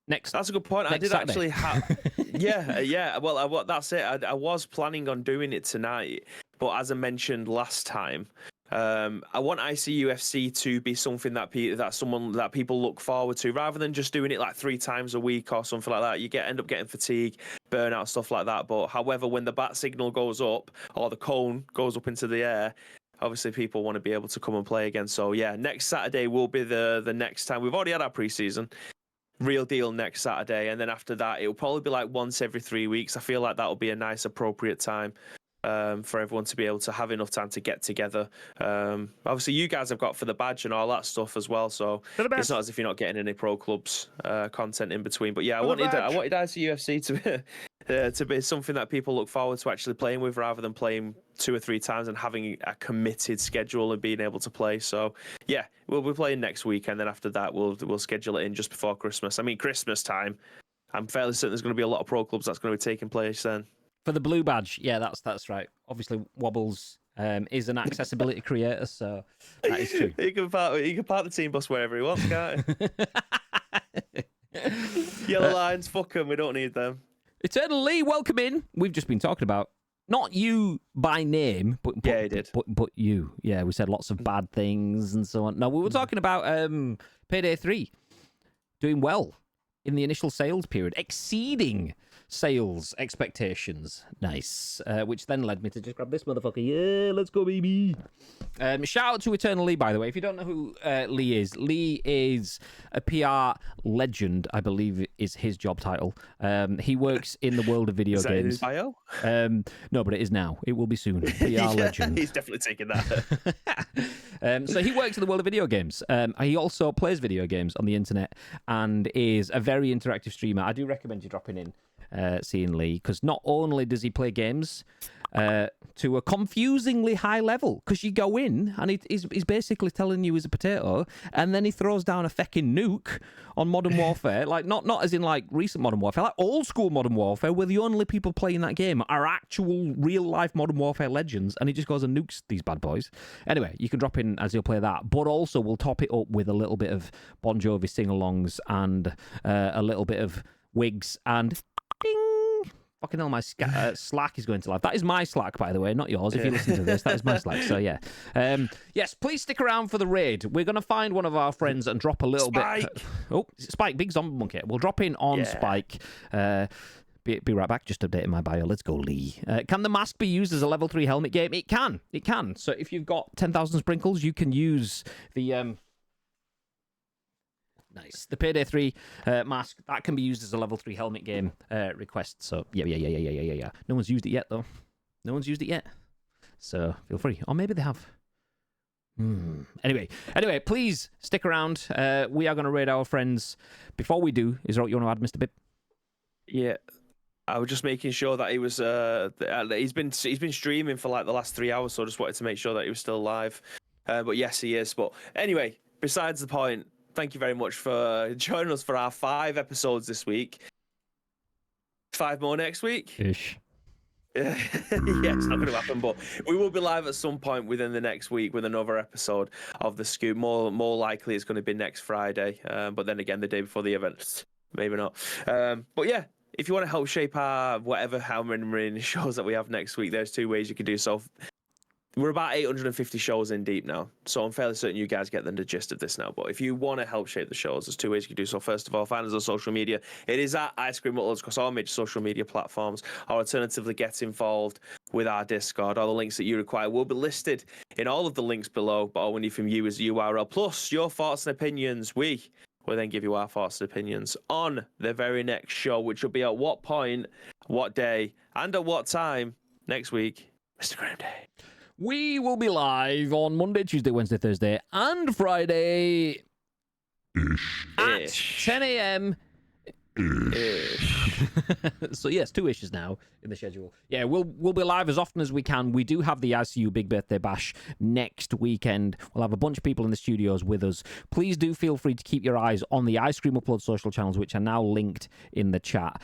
Next. That's a good point. I did Saturday. actually have. Yeah. Well, that's it. I was planning on doing it tonight, but as I mentioned last time, I want ICUFC to be something that people look forward to, rather than just doing it like 3 times a week or something like that. You end up getting fatigue, burnout, stuff like that. But however, when the bat signal goes up or the cone goes up into the air, obviously people want to be able to come and play again. So yeah, next Saturday will be the next time. We've already had our preseason. Real deal next Saturday, and then after that it'll probably be like once every 3 weeks. I feel like that'll be a nice appropriate time for everyone to be able to have enough time to get together. Obviously, you guys have got for the badge and all that stuff as well, so it's not as if you're not getting any pro clubs content in between. But yeah, I wanted ICUFC to be something that people look forward to actually playing with, rather than playing 2 or 3 times and having a committed schedule and being able to play. So yeah, we'll be playing next week, and then after that we'll schedule it in just before Christmas. I mean, Christmas time, I'm fairly certain there's going to be a lot of pro clubs that's going to be taking place then. For the blue badge, yeah, that's right. Obviously, Wobbles is an accessibility creator, so that is true. He can park the team bus wherever he wants, can't he? Yellow lines, fuck them, we don't need them. Eternal Lee, welcome in. We've just been talking about, not you by name, but yeah, he did. But you. Yeah, we said lots of bad things and so on. No, we were talking about Payday 3 doing well in the initial sales period, exceeding sales expectations. Nice. Which then led me to just grab this motherfucker. Yeah, let's go, baby. Shout out to Eternal Lee, by the way. If you don't know who Lee is a PR legend, I believe is his job title. He works in the world of video games. Is that in his bio? No, but it is now. It will be soon. PR legend. He's definitely taking that. So he works in the world of video games. He also plays video games on the internet and is a very interactive streamer. I do recommend you dropping in, seeing Lee, because not only does he play games to a confusingly high level, because you go in and he's basically telling you he's a potato, and then he throws down a fecking nuke on Modern Warfare, like not as in like recent Modern Warfare, like old school Modern Warfare, where the only people playing that game are actual real life Modern Warfare legends, and he just goes and nukes these bad boys. Anyway, you can drop in as he'll play that, but also we'll top it up with a little bit of Bon Jovi sing-alongs and a little bit of wigs and ding. Fucking hell, my Slack is going to live. That is my Slack, by the way, not yours. If you listen to this, that is my Slack. So, yeah. Yes, please stick around for the raid. We're going to find one of our friends and drop a little bit. Oh, Spike, big zombie monkey. We'll drop in on Spike. Be right back. Just updating my bio. Let's go, Lee. Can the mask be used as a level 3 helmet game? It can. It can. So, if you've got 10,000 sprinkles, you can use the... Nice. The Payday 3 mask, that can be used as a level 3 helmet game request. So, yeah. No one's used it yet, though. No one's used it yet. So, feel free. Or maybe they have. Anyway, please stick around. We are going to raid our friends. Before we do, is there what you want to add, Mr. Bibb? Yeah. I was just making sure that he was... he's been streaming for like the last 3 hours, so I just wanted to make sure that he was still live. But yes, he is. But anyway, besides the point... Thank you very much for joining us for our 5 episodes this week. 5 more next week. Ish. Yeah, it's not going to happen, but we will be live at some point within the next week with another episode of The Scoop. More likely it's going to be next Friday, but then again, the day before the event. Maybe not. But yeah, if you want to help shape our how many shows that we have next week, there's 2 ways you can do so. We're about 850 shows in deep now, so I'm fairly certain you guys get the gist of this now. But if you want to help shape the shows, there's 2 ways you can do so. First of all, find us on social media. It is at Ice Cream Uploads across all major social media platforms. Or alternatively, get involved with our Discord. All the links that you require will be listed in all of the links below, but all we need from you is the URL, plus your thoughts and opinions. We will then give you our thoughts and opinions on the very next show, which will be at what point, what day, and at what time next week, Mr. Graham Day. We will be live on Monday, Tuesday, Wednesday, Thursday, and Friday at 10 a.m. So yes, 2 issues now in the schedule. Yeah, we'll be live as often as we can. We do have the ICU Big Birthday Bash next weekend. We'll have a bunch of people in the studios with us. Please do feel free to keep your eyes on the Ice Cream Upload social channels, which are now linked in the chat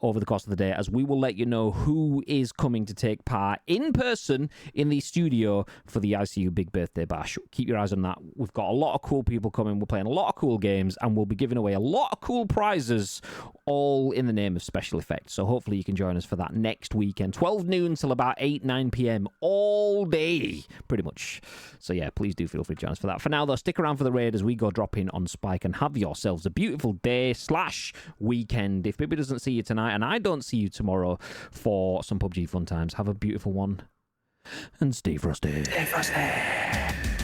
over the course of the day, as we will let you know who is coming to take part in person in the studio for the ICU Big Birthday Bash. Keep your eyes on that. We've got a lot of cool people coming. We're playing a lot of cool games, and we'll be giving away a lot of cool prizes, all in the name of special effects. So hopefully you can join us for that next weekend, 12 noon till about 8-9 p.m. all day, pretty much. So yeah, please do feel free to join us for that. For now though, stick around for the raid as we go drop in on Spike, and have yourselves a beautiful day / weekend. If Bibby doesn't see you tonight and I don't see you tomorrow for some PUBG fun times, have a beautiful one and stay frosty. Stay frosty.